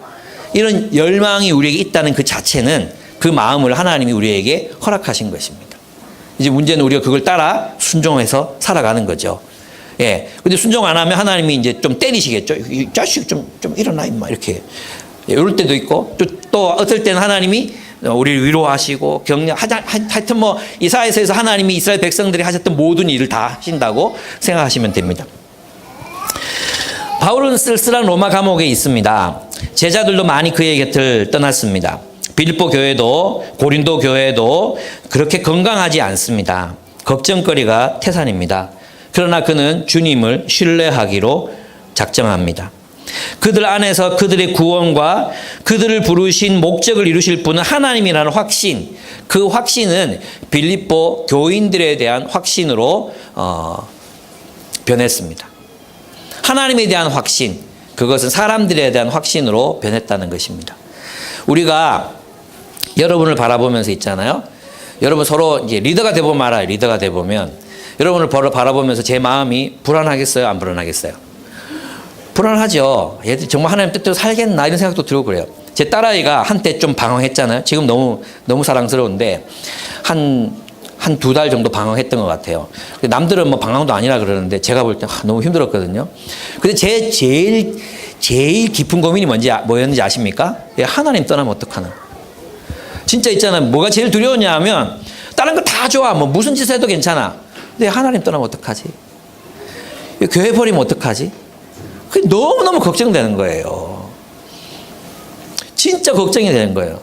이런 열망이 우리에게 있다는 그 자체는 그 마음을 하나님이 우리에게 허락하신 것입니다. 이제 문제는 우리가 그걸 따라 순종해서 살아가는 거죠. 예. 근데 순종 안 하면 하나님이 이제 좀 때리시겠죠. 이 자식 좀 일어나 임마 이렇게. 이럴 때도 있고 또 어떨 때는 하나님이 우리를 위로하시고 하여튼 뭐 이사야서에서 하나님이 이스라엘 백성들이 하셨던 모든 일을 다 하신다고 생각하시면 됩니다. 바울은 쓸쓸한 로마 감옥에 있습니다. 제자들도 많이 그의 곁을 떠났습니다. 빌립보 교회도 고린도 교회도 그렇게 건강하지 않습니다. 걱정거리가 태산입니다. 그러나 그는 주님을 신뢰하기로 작정합니다. 그들 안에서 그들의 구원과 그들을 부르신 목적을 이루실 분은 하나님이라는 확신, 그 확신은 빌립보 교인들에 대한 확신으로 변했습니다. 하나님에 대한 확신, 그것은 사람들에 대한 확신으로 변했다는 것입니다. 우리가 여러분을 바라보면서 있잖아요. 여러분 서로 이제 리더가 되보면 알아요. 리더가 되보면 여러분을 바라보면서 제 마음이 불안하겠어요? 안 불안하겠어요? 불안하죠. 얘들 정말 하나님 뜻대로 살겠나 이런 생각도 들고 그래요. 제 딸아이가 한때 좀 방황했잖아요. 지금 너무 사랑스러운데 한 2달 정도 방황했던 것 같아요. 남들은 뭐 방황도 아니라 그러는데 제가 볼 때 너무 힘들었거든요. 근데 제 제일 깊은 고민이 뭐였는지 아십니까? 하나님 떠나면 어떡하나. 진짜 있잖아요. 뭐가 제일 두려웠냐 하면 다른 거 다 좋아. 뭐 무슨 짓을 해도 괜찮아. 근데 하나님 떠나면 어떡하지? 교회 버리면 어떡하지? 그게 너무너무 걱정되는 거예요. 진짜 걱정이 되는 거예요.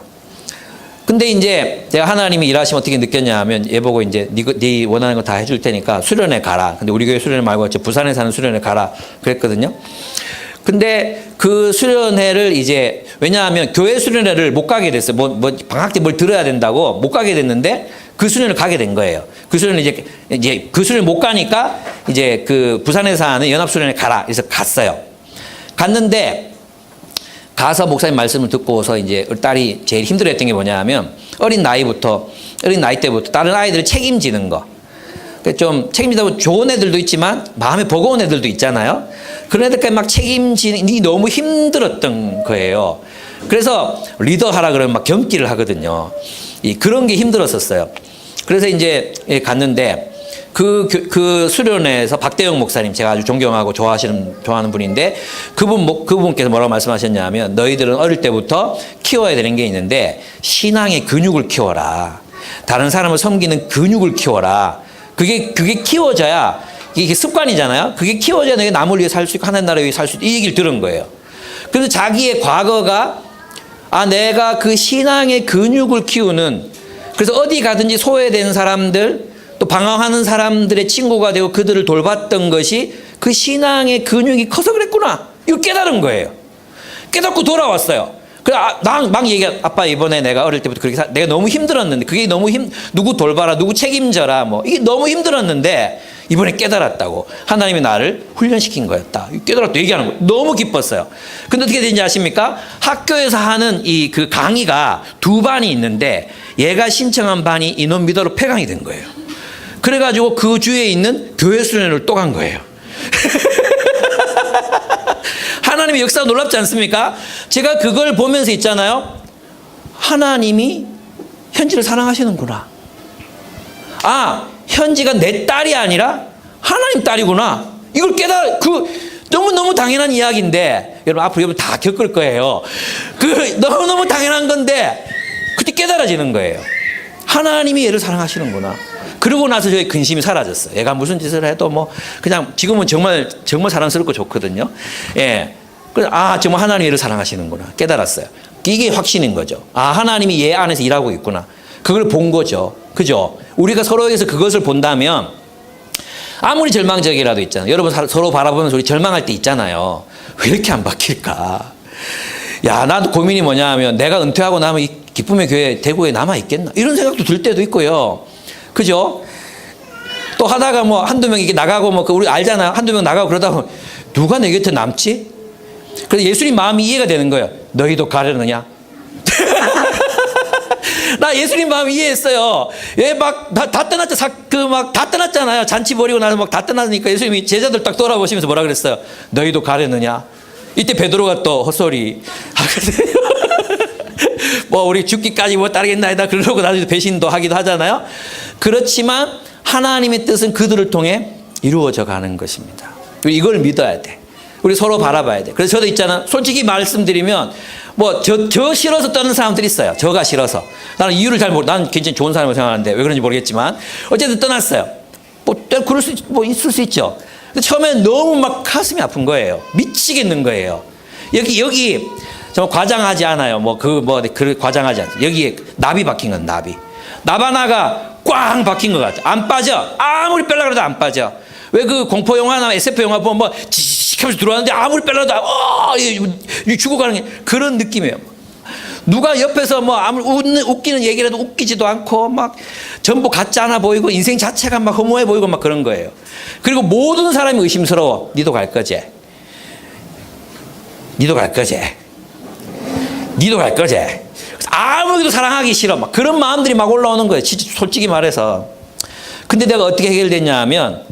근데 이제 내가 하나님이 일하시면 어떻게 느꼈냐 하면 얘 보고 이제 네 원하는 거 다 해줄 테니까 수련회 가라. 근데 우리 교회 수련회 말고 저 부산에 사는 수련회 가라 그랬거든요. 근데 그 수련회를 이제 왜냐하면 교회 수련회를 못 가게 됐어요. 뭐 방학 때 뭘 들어야 된다고 못 가게 됐는데 그 수련을 가게 된 거예요. 그 수련을 이제 그 수련을 못 가니까 이제 그 부산에 사는 연합수련회 가라. 그래서 갔어요. 갔는데 가서 목사님 말씀을 듣고서 이제 딸이 제일 힘들어했던 게 뭐냐 하면 어린 나이 때부터 다른 아이들을 책임지는 거. 좀 책임지다 보면 좋은 애들도 있지만 마음에 버거운 애들도 있잖아요. 그런 애들까지 막 책임지는 게 너무 힘들었던 거예요. 그래서 리더하라 그러면 막 겸기를 하거든요. 그런 게 힘들었었어요. 그래서 이제 갔는데 그 수련회에서 박대영 목사님 제가 아주 존경하고 좋아하는 분인데 그분께서 뭐라고 말씀하셨냐면 너희들은 어릴 때부터 키워야 되는 게 있는데 신앙의 근육을 키워라. 다른 사람을 섬기는 근육을 키워라. 그게 키워져야 이게 습관이잖아요. 그게 키워져야 내가 남을 위해 살 수 있고 하나님 나라 위해 살 수 있고 이 얘기를 들은 거예요. 그래서 자기의 과거가 내가 그 신앙의 근육을 키우는 그래서 어디 가든지 소외된 사람들 또 방황하는 사람들의 친구가 되고 그들을 돌봤던 것이 그 신앙의 근육이 커서 그랬구나. 이걸 깨달은 거예요. 깨닫고 돌아왔어요. 그래 막 얘기해. 아빠 이번에 내가 어릴 때부터 그렇게 내가 너무 힘들었는데 그게 누구 돌봐라 누구 책임져라 뭐 이게 너무 힘들었는데 이번에 깨달았다고 하나님이 나를 훈련시킨 거였다. 깨달았다 얘기하는 거예요. 너무 기뻤어요. 근데 어떻게 되는지 아십니까? 학교에서 하는 그 강의가 2반이 있는데 얘가 신청한 반이 인원 미더로 폐강이 된 거예요. 그래가지고 그 주위에 있는 교회 수련회를 또 간 거예요. 하나님의 역사가 놀랍지 않습니까? 제가 그걸 보면서 있잖아요. 하나님이 현지를 사랑하시는구나. 현지가 내 딸이 아니라 하나님 딸이구나. 이걸 너무너무 당연한 이야기인데, 여러분 앞으로 여러분 다 겪을 거예요. 너무너무 당연한 건데, 그때 깨달아지는 거예요. 하나님이 얘를 사랑하시는구나. 그러고 나서 저의 근심이 사라졌어요. 얘가 무슨 짓을 해도 그냥 지금은 정말 사랑스럽고 좋거든요. 예. 정말 하나님이 얘를 사랑하시는구나. 깨달았어요. 이게 확신인 거죠. 하나님이 얘 안에서 일하고 있구나. 그걸 본 거죠. 그죠? 우리가 서로에서 그것을 본다면 아무리 절망적이라도 있잖아요. 여러분 서로 바라보면서 우리 절망할 때 있잖아요. 왜 이렇게 안 바뀔까? 나도 고민이 뭐냐 하면 내가 은퇴하고 나면 이 기쁨의 교회 대구에 남아있겠나? 이런 생각도 들 때도 있고요. 그죠? 또 하다가 뭐 한두 명 이렇게 나가고 뭐 우리 알잖아요. 한두 명 나가고 그러다 보면 누가 내 곁에 남지? 그래서 예수님 마음이 이해가 되는 거예요. 너희도 가려느냐? 나 예수님 마음 이해했어요. 예, 막 다 떠났죠. 다 떠났잖아요. 잔치 벌이고 나서 막 다 떠나니까 예수님이 제자들 딱 돌아보시면서 뭐라 그랬어요? 너희도 가려느냐? 이때 베드로가 또 헛소리 하거든요. 뭐 우리 죽기까지 뭐 따르겠나이다 그러고 나중에 배신도 하기도 하잖아요. 그렇지만 하나님의 뜻은 그들을 통해 이루어져 가는 것입니다. 이걸 믿어야 돼. 우리 서로 바라봐야 돼. 그래서 저도 있잖아. 솔직히 말씀드리면 뭐 저 싫어서 떠는 사람들이 있어요. 저가 싫어서. 나는 이유를 잘 모르. 나는 굉장히 좋은 사람이라고 생각하는데 왜 그런지 모르겠지만 어쨌든 떠났어요. 뭐 그럴 수 뭐 있을 수 있죠. 근데 처음에는 너무 막 가슴이 아픈 거예요. 미치겠는 거예요. 여기 정말 과장하지 않아요. 그 과장하지 않아요. 여기에 나비 박힌 건 나비. 납 하나가 꽝 박힌 것 같아. 안 빠져. 아무리 빼려고 해도 안 빠져. 왜 그 공포 영화나 SF 영화 보면 뭐 지식 하면서 들어왔는데 아무리 빼려도 죽어가는 게 그런 느낌이에요. 누가 옆에서 뭐 아무리 웃기는 얘기라도 웃기지도 않고 막 전부 같지 않아 보이고 인생 자체가 막 허무해 보이고 막 그런 거예요. 그리고 모든 사람이 의심스러워. 니도 갈 거지? 니도 갈 거지? 니도 갈 거지? 아무래도 사랑하기 싫어. 막 그런 마음들이 막 올라오는 거예요. 진짜 솔직히 말해서. 근데 내가 어떻게 해결됐냐 하면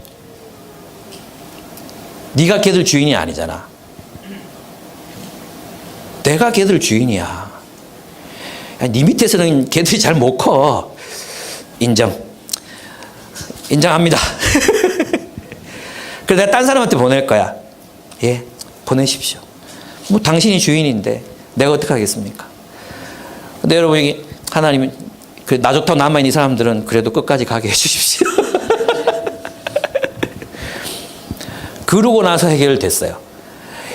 네가 걔들 주인이 아니잖아. 내가 걔들 주인이야. 네 밑에서는 걔들이 잘 못 커. 인정합니다. 그래서 내가 딴 사람한테 보낼 거야. 예, 보내십시오. 뭐 당신이 주인인데 내가 어떻게 하겠습니까? 근데 여러분 여기 하나님이 나 좋다고 남아있는 이 사람들은 그래도 끝까지 가게 해주십시오. 그러고 나서 해결됐어요.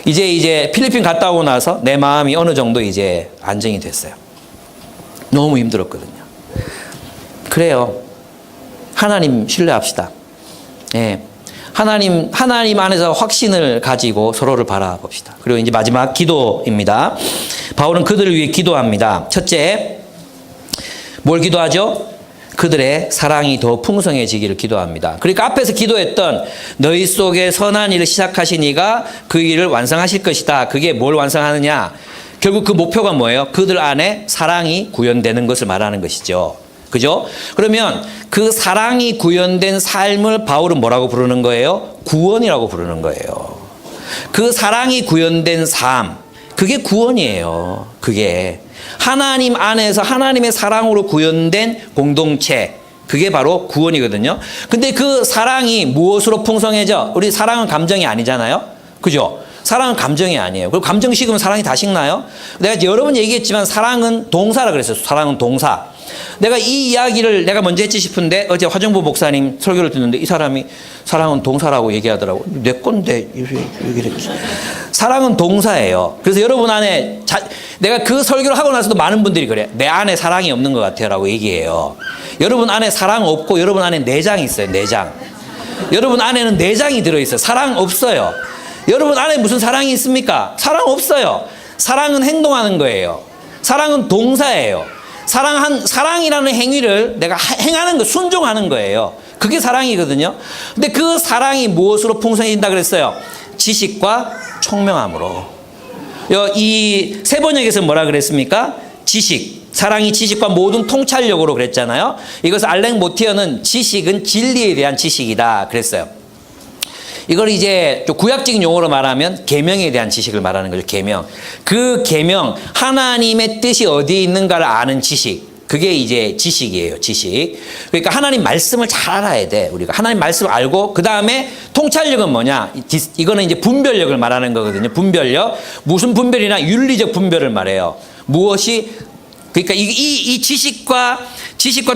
이제 필리핀 갔다 오고 나서 내 마음이 어느 정도 이제 안정이 됐어요. 너무 힘들었거든요. 그래요. 하나님 신뢰합시다. 예. 하나님 안에서 확신을 가지고 서로를 바라봅시다. 그리고 이제 마지막 기도입니다. 바울은 그들을 위해 기도합니다. 첫째, 뭘 기도하죠? 그들의 사랑이 더 풍성해지기를 기도합니다. 그러니까 앞에서 기도했던 너희 속에 선한 일을 시작하신 이가 그 일을 완성하실 것이다. 그게 뭘 완성하느냐? 결국 그 목표가 뭐예요? 그들 안에 사랑이 구현되는 것을 말하는 것이죠. 그죠? 그러면 그 사랑이 구현된 삶을 바울은 뭐라고 부르는 거예요? 구원이라고 부르는 거예요. 그 사랑이 구현된 삶, 그게 구원이에요. 그게 하나님 안에서 하나님의 사랑으로 구현된 공동체, 그게 바로 구원이거든요. 근데 그 사랑이 무엇으로 풍성해져? 우리 사랑은 감정이 아니잖아요. 그죠? 사랑은 감정이 아니에요. 그리고 감정 식으면 사랑이 다 식나요? 내가 여러 번 얘기했지만 사랑은 동사라 그랬어요. 사랑은 동사. 내가 이 이야기를 내가 먼저 했지 싶은데 어제 화정보 목사님 설교를 듣는데 이 사람이 사랑은 동사라고 얘기하더라고. 내 건데 이렇게 사랑은 동사예요. 그래서 여러분 안에 내가 그 설교를 하고 나서도 많은 분들이 그래. 내 안에 사랑이 없는 것 같아요 라고 얘기해요. 여러분 안에 사랑 없고 여러분 안에 내장이 있어요. 내장. 여러분 안에는 내장이 들어있어요. 사랑 없어요. 여러분 안에 무슨 사랑이 있습니까? 사랑 없어요. 사랑은 행동하는 거예요. 사랑은 동사예요. 사랑이라는 행위를 내가 행하는 거, 순종하는 거예요. 그게 사랑이거든요. 근데 그 사랑이 무엇으로 풍성해진다 그랬어요? 지식과 총명함으로. 이 세 번역에서 뭐라 그랬습니까? 지식. 사랑이 지식과 모든 통찰력으로 그랬잖아요. 이것을 알랭 모티어는 지식은 진리에 대한 지식이다 그랬어요. 이걸 이제 좀 구약적인 용어로 말하면 계명에 대한 지식을 말하는 거죠. 계명. 그 계명, 하나님의 뜻이 어디에 있는가를 아는 지식. 그게 이제 지식이에요. 지식. 그러니까 하나님 말씀을 잘 알아야 돼. 우리가 하나님 말씀을 알고 그 다음에 통찰력은 뭐냐? 이거는 이제 분별력을 말하는 거거든요. 분별력. 무슨 분별이나 윤리적 분별을 말해요. 무엇이 그러니까 이 지식과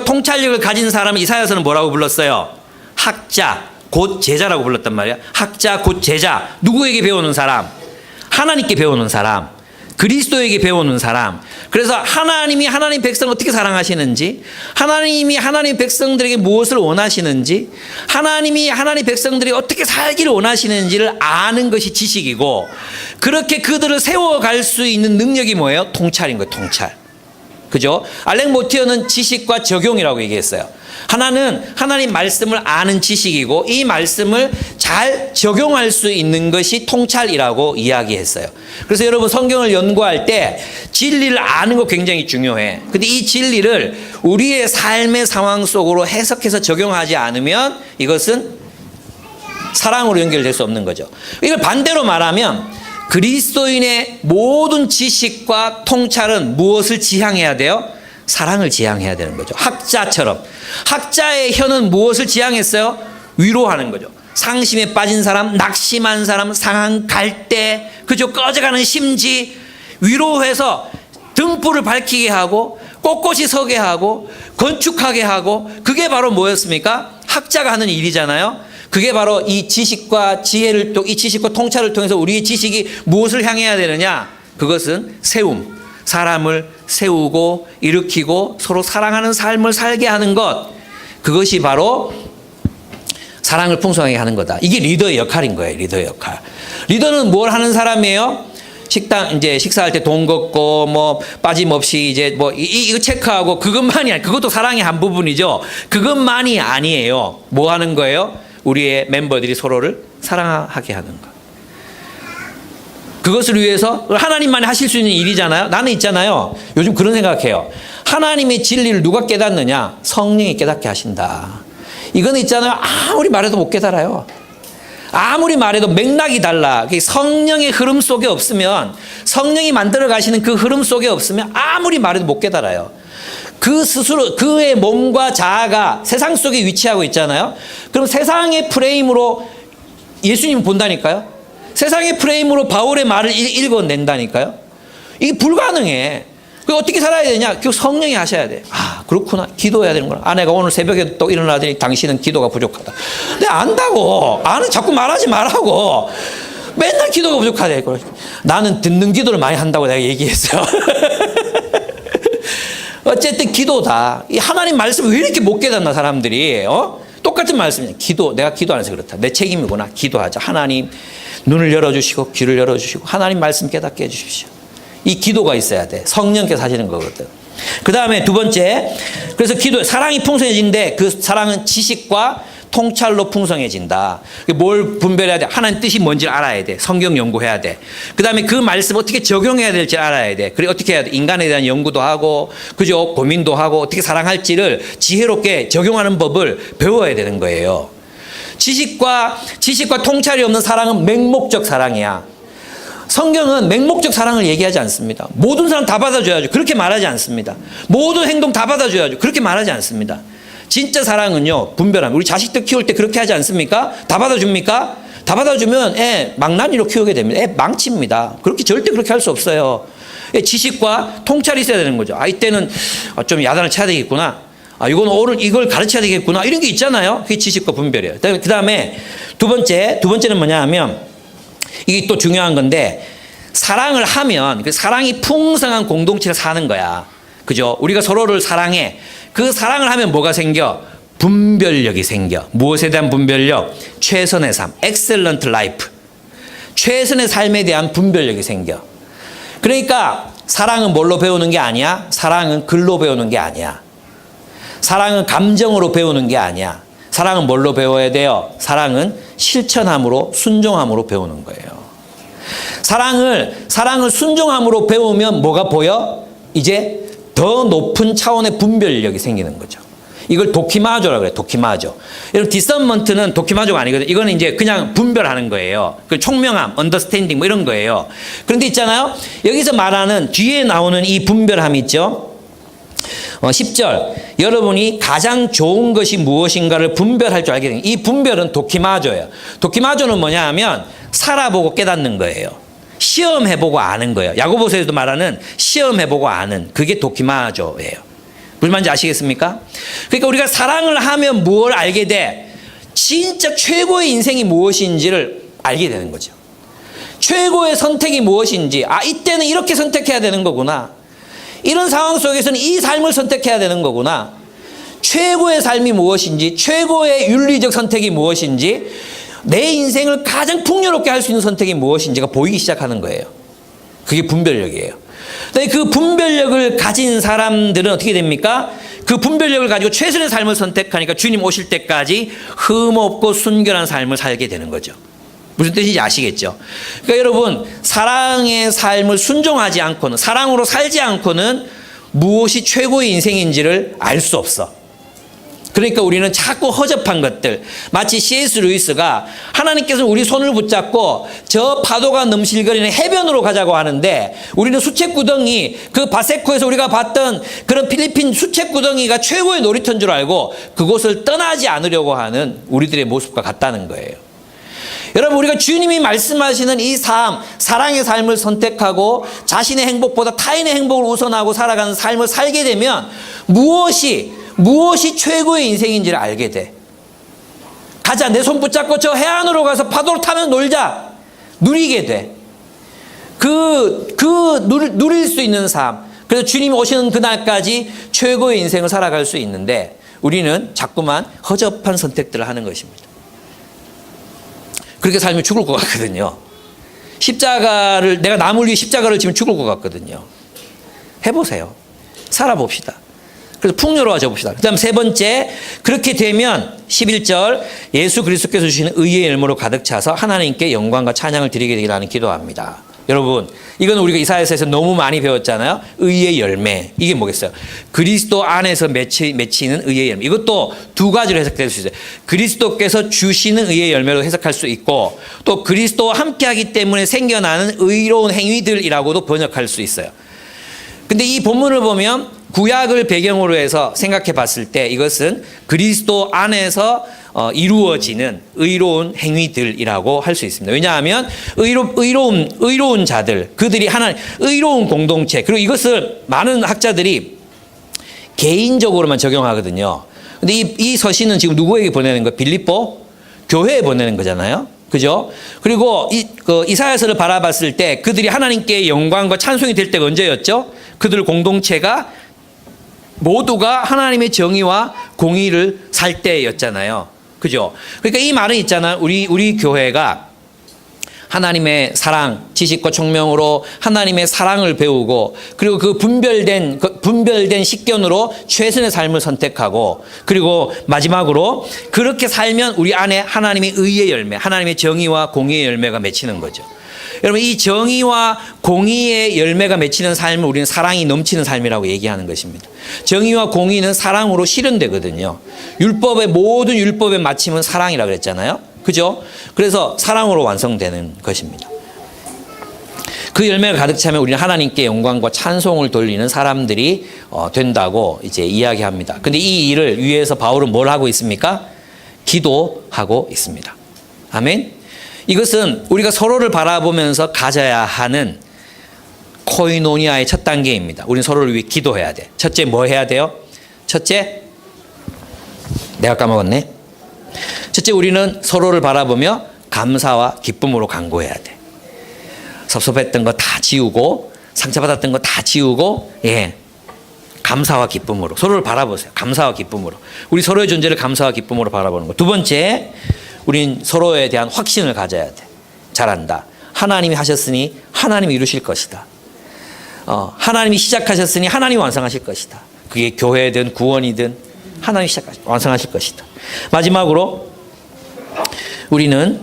통찰력을 가진 사람을 이사야서는 뭐라고 불렀어요? 학자. 곧 제자라고 불렀단 말이야. 학자 곧 제자. 누구에게 배우는 사람? 하나님께 배우는 사람. 그리스도에게 배우는 사람. 그래서 하나님이 하나님 백성을 어떻게 사랑하시는지, 하나님이 하나님 백성들에게 무엇을 원하시는지, 하나님이 하나님 백성들이 어떻게 살기를 원하시는지를 아는 것이 지식이고, 그렇게 그들을 세워갈 수 있는 능력이 뭐예요? 통찰인 거예요. 통찰. 그죠? 알렉 모티어는 지식과 적용이라고 얘기했어요. 하나는 하나님 말씀을 아는 지식이고 이 말씀을 잘 적용할 수 있는 것이 통찰이라고 이야기했어요. 그래서 여러분 성경을 연구할 때 진리를 아는 거 굉장히 중요해. 근데 이 진리를 우리의 삶의 상황 속으로 해석해서 적용하지 않으면 이것은 사랑으로 연결될 수 없는 거죠. 이걸 반대로 말하면 그리스도인의 모든 지식과 통찰은 무엇을 지향해야 돼요? 사랑을 지향해야 되는 거죠. 학자처럼. 학자의 혀는 무엇을 지향했어요? 위로하는 거죠. 상심에 빠진 사람, 낙심한 사람, 상한 갈대, 그죠? 꺼져가는 심지, 위로해서 등불을 밝히게 하고, 꼿꼿이 서게 하고, 건축하게 하고, 그게 바로 뭐였습니까? 학자가 하는 일이잖아요. 그게 바로 이 지식과 지혜를 또 이 지식과 통찰을 통해서 우리의 지식이 무엇을 향해야 되느냐? 그것은 세움. 사람을 세우고 일으키고 서로 사랑하는 삶을 살게 하는 것. 그것이 바로 사랑을 풍성하게 하는 거다. 이게 리더의 역할인 거예요. 리더의 역할. 리더는 뭘 하는 사람이에요? 이제 식사할 때 돈 걷고 뭐 빠짐없이 이제 뭐 이거 체크하고 그것만이 아니 그것도 사랑의 한 부분이죠. 그것만이 아니에요. 뭐 하는 거예요? 우리의 멤버들이 서로를 사랑하게 하는 것. 그것을 위해서 하나님만이 하실 수 있는 일이잖아요. 나는 있잖아요. 요즘 그런 생각해요. 하나님의 진리를 누가 깨닫느냐? 성령이 깨닫게 하신다. 이건 있잖아요. 아무리 말해도 못 깨달아요. 아무리 말해도 맥락이 달라. 성령의 흐름 속에 없으면 성령이 만들어 가시는 그 흐름 속에 없으면 아무리 말해도 못 깨달아요. 그 스스로 그의 몸과 자아가 세상 속에 위치하고 있잖아요. 그럼 세상의 프레임으로 예수님 본다니까요. 세상의 프레임으로 바울의 말을 읽어낸다니까요. 이게 불가능해. 그 어떻게 살아야 되냐? 그 성령이 하셔야 돼. 아 그렇구나. 기도해야 되는구나. 아내가 오늘 새벽에 또 일어나더니 당신은 기도가 부족하다. 내가 안다고. 아는 자꾸 말하지 말라고. 맨날 기도가 부족하대. 나는 듣는 기도를 많이 한다고 내가 얘기했어요. 어쨌든 기도다. 이 하나님 말씀을 왜 이렇게 못 깨닫나 사람들이. 똑같은 말씀이야. 기도. 내가 기도 안 해서 그렇다. 내 책임이구나. 기도하자. 하나님 눈을 열어주시고 귀를 열어주시고 하나님 말씀 깨닫게 해주십시오. 이 기도가 있어야 돼. 성령께서 하시는 거거든. 그 다음에 두 번째. 그래서 기도 사랑이 풍성해진데 그 사랑은 지식과 통찰로 풍성해진다. 뭘 분별해야 돼? 하나님 뜻이 뭔지 알아야 돼. 성경 연구해야 돼. 그 다음에 그 말씀 어떻게 적용해야 될지 알아야 돼. 그리고 어떻게 해야 돼? 인간에 대한 연구도 하고, 그죠? 고민도 하고, 어떻게 사랑할지를 지혜롭게 적용하는 법을 배워야 되는 거예요. 지식과 통찰이 없는 사랑은 맹목적 사랑이야. 성경은 맹목적 사랑을 얘기하지 않습니다. 모든 사람 다 받아줘야죠. 그렇게 말하지 않습니다. 모든 행동 다 받아줘야죠. 그렇게 말하지 않습니다. 진짜 사랑은요, 분별함. 우리 자식들 키울 때 그렇게 하지 않습니까? 다 받아줍니까? 다 받아주면 애 망나니로 키우게 됩니다. 애 망칩니다. 절대 그렇게 할 수 없어요. 지식과 통찰이 있어야 되는 거죠. 이때는 좀 야단을 쳐야 되겠구나. 이걸 가르쳐야 되겠구나. 이런 게 있잖아요. 그게 지식과 분별이에요. 그 다음에 두 번째는 뭐냐 하면, 이게 또 중요한 건데, 사랑을 하면, 그 사랑이 풍성한 공동체를 사는 거야. 그죠? 우리가 서로를 사랑해. 그 사랑을 하면 뭐가 생겨? 분별력이 생겨. 무엇에 대한 분별력? 최선의 삶. excellent life. 최선의 삶에 대한 분별력이 생겨. 그러니까 사랑은 뭘로 배우는 게 아니야? 사랑은 글로 배우는 게 아니야. 사랑은 감정으로 배우는 게 아니야. 사랑은 뭘로 배워야 돼요? 사랑은 실천함으로, 순종함으로 배우는 거예요. 사랑을 순종함으로 배우면 뭐가 보여? 이제 더 높은 차원의 분별력이 생기는 거죠. 이걸 도키마조라고 그래요. 도키마조. 여러분, 디서먼트는 도키마조가 아니거든요. 이거는 이제 그냥 분별하는 거예요. 그 총명함, 언더스탠딩 뭐 이런 거예요. 그런데 있잖아요. 여기서 말하는 뒤에 나오는 이 분별함 있죠. 10절. 여러분이 가장 좋은 것이 무엇인가를 분별할 줄 알게 됩니다. 이 분별은 도키마조예요. 도키마조는 뭐냐 하면 살아보고 깨닫는 거예요. 시험해보고 아는 거예요. 야고보서에도 말하는 시험해보고 아는, 그게 도키마조예요. 무슨 말인지 아시겠습니까? 그러니까 우리가 사랑을 하면 뭘 알게 돼? 진짜 최고의 인생이 무엇인지를 알게 되는 거죠. 최고의 선택이 무엇인지, 이때는 이렇게 선택해야 되는 거구나. 이런 상황 속에서는 이 삶을 선택해야 되는 거구나. 최고의 삶이 무엇인지, 최고의 윤리적 선택이 무엇인지, 내 인생을 가장 풍요롭게 할 수 있는 선택이 무엇인지가 보이기 시작하는 거예요. 그게 분별력이에요. 그 분별력을 가진 사람들은 어떻게 됩니까? 그 분별력을 가지고 최선의 삶을 선택하니까 주님 오실 때까지 흠없고 순결한 삶을 살게 되는 거죠. 무슨 뜻인지 아시겠죠? 그러니까 여러분, 사랑의 삶을 순종하지 않고는, 사랑으로 살지 않고는 무엇이 최고의 인생인지를 알 수 없어. 그러니까 우리는 자꾸 허접한 것들, 마치 C.S. 루이스가 하나님께서 우리 손을 붙잡고 저 파도가 넘실거리는 해변으로 가자고 하는데, 우리는 수채구덩이, 그 바세코에서 우리가 봤던 그런 필리핀 수채구덩이가 최고의 놀이터인 줄 알고 그곳을 떠나지 않으려고 하는 우리들의 모습과 같다는 거예요. 여러분, 우리가 주님이 말씀하시는 이 삶, 사랑의 삶을 선택하고 자신의 행복보다 타인의 행복을 우선하고 살아가는 삶을 살게 되면 무엇이 최고의 인생인지를 알게 돼. 가자, 내 손 붙잡고 저 해안으로 가서 파도를 타면 놀자. 누리게 돼. 누릴 수 있는 삶. 그래서 주님이 오시는 그날까지 최고의 인생을 살아갈 수 있는데, 우리는 자꾸만 허접한 선택들을 하는 것입니다. 그렇게 살면 죽을 것 같거든요. 내가 남을 위해 십자가를 지면 죽을 것 같거든요. 해보세요. 살아봅시다. 그래서 풍요로워져 봅시다. 그 다음 세 번째, 그렇게 되면 11절, 예수 그리스도께서 주시는 의의 열매로 가득 차서 하나님께 영광과 찬양을 드리게 되기를 하는 기도합니다. 여러분, 이건 우리가 이사야서에서 너무 많이 배웠잖아요. 의의 열매. 이게 뭐겠어요? 그리스도 안에서 맺히는 의의 열매. 이것도 두 가지로 해석될 수 있어요. 그리스도께서 주시는 의의 열매로 해석할 수 있고, 또 그리스도와 함께하기 때문에 생겨나는 의로운 행위들이라고도 번역할 수 있어요. 근데 이 본문을 보면 구약을 배경으로 해서 생각해 봤을 때 이것은 그리스도 안에서 이루어지는 의로운 행위들이라고 할 수 있습니다. 왜냐하면 의로운 자들, 그들이 하나님 의로운 공동체, 그리고 이것을 많은 학자들이 개인적으로만 적용하거든요. 근데 이 서신은 지금 누구에게 보내는 거예요? 빌립보 교회에 보내는 거잖아요. 그죠? 그리고 이사야서를 바라봤을 때 그들이 하나님께 영광과 찬송이 될 때가 언제였죠? 그들 공동체가 모두가 하나님의 정의와 공의를 살 때였잖아요. 그죠? 그러니까 이 말은 있잖아요. 우리 교회가 하나님의 사랑, 지식과 총명으로 하나님의 사랑을 배우고, 그리고 그 분별된 식견으로 최선의 삶을 선택하고, 그리고 마지막으로 그렇게 살면 우리 안에 하나님의 의의 열매, 하나님의 정의와 공의의 열매가 맺히는 거죠. 여러분, 이 정의와 공의의 열매가 맺히는 삶을 우리는 사랑이 넘치는 삶이라고 얘기하는 것입니다. 정의와 공의는 사랑으로 실현되거든요. 모든 율법의 마침은 사랑이라고 그랬잖아요. 그죠? 그래서 사랑으로 완성되는 것입니다. 그 열매가 가득 차면 우리는 하나님께 영광과 찬송을 돌리는 사람들이 된다고 이제 이야기합니다. 근데 이 일을 위해서 바울은 뭘 하고 있습니까? 기도하고 있습니다. 아멘. 이것은 우리가 서로를 바라보면서 가져야 하는 코이노니아의 첫 단계입니다. 우리는 서로를 위해 기도해야 돼. 첫째, 뭐 해야 돼요? 첫째, 내가 까먹었네. 첫째, 우리는 서로를 바라보며 감사와 기쁨으로 간구해야 돼. 섭섭했던 거 다 지우고, 상처받았던 거 다 지우고, 감사와 기쁨으로 서로를 바라보세요. 감사와 기쁨으로. 우리 서로의 존재를 감사와 기쁨으로 바라보는 거. 두 번째, 우린 서로에 대한 확신을 가져야 돼. 잘한다. 하나님이 하셨으니 하나님이 이루실 것이다. 하나님이 시작하셨으니 하나님이 완성하실 것이다. 그게 교회든 구원이든 하나님이 완성하실 것이다. 마지막으로 우리는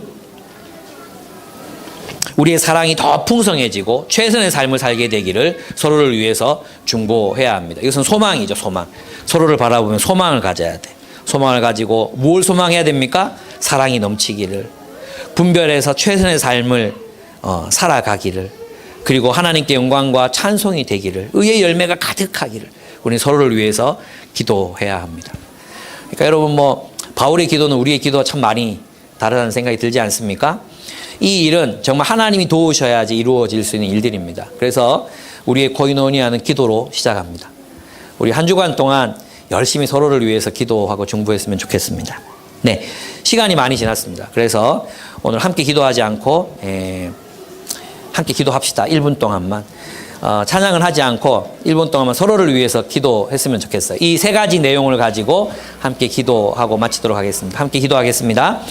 우리의 사랑이 더 풍성해지고 최선의 삶을 살게 되기를 서로를 위해서 중보해야 합니다. 이것은 소망이죠, 소망. 서로를 바라보면 소망을 가져야 돼. 소망을 가지고 뭘 소망해야 됩니까? 사랑이 넘치기를, 분별해서 최선의 삶을 살아가기를, 그리고 하나님께 영광과 찬송이 되기를, 의의 열매가 가득하기를 우리 서로를 위해서 기도해야 합니다. 그러니까 여러분, 바울의 기도는 우리의 기도와 참 많이 다르다는 생각이 들지 않습니까? 이 일은 정말 하나님이 도우셔야지 이루어질 수 있는 일들입니다. 그래서 우리의 코이노니아는 기도로 시작합니다. 우리 한 주간 동안 열심히 서로를 위해서 기도하고 중보했으면 좋겠습니다. 네, 시간이 많이 지났습니다. 그래서 오늘 함께 기도하지 않고 함께 기도합시다. 1분 동안만. 찬양을 하지 않고 1분 동안만 서로를 위해서 기도했으면 좋겠어요. 이 세 가지 내용을 가지고 함께 기도하고 마치도록 하겠습니다. 함께 기도하겠습니다.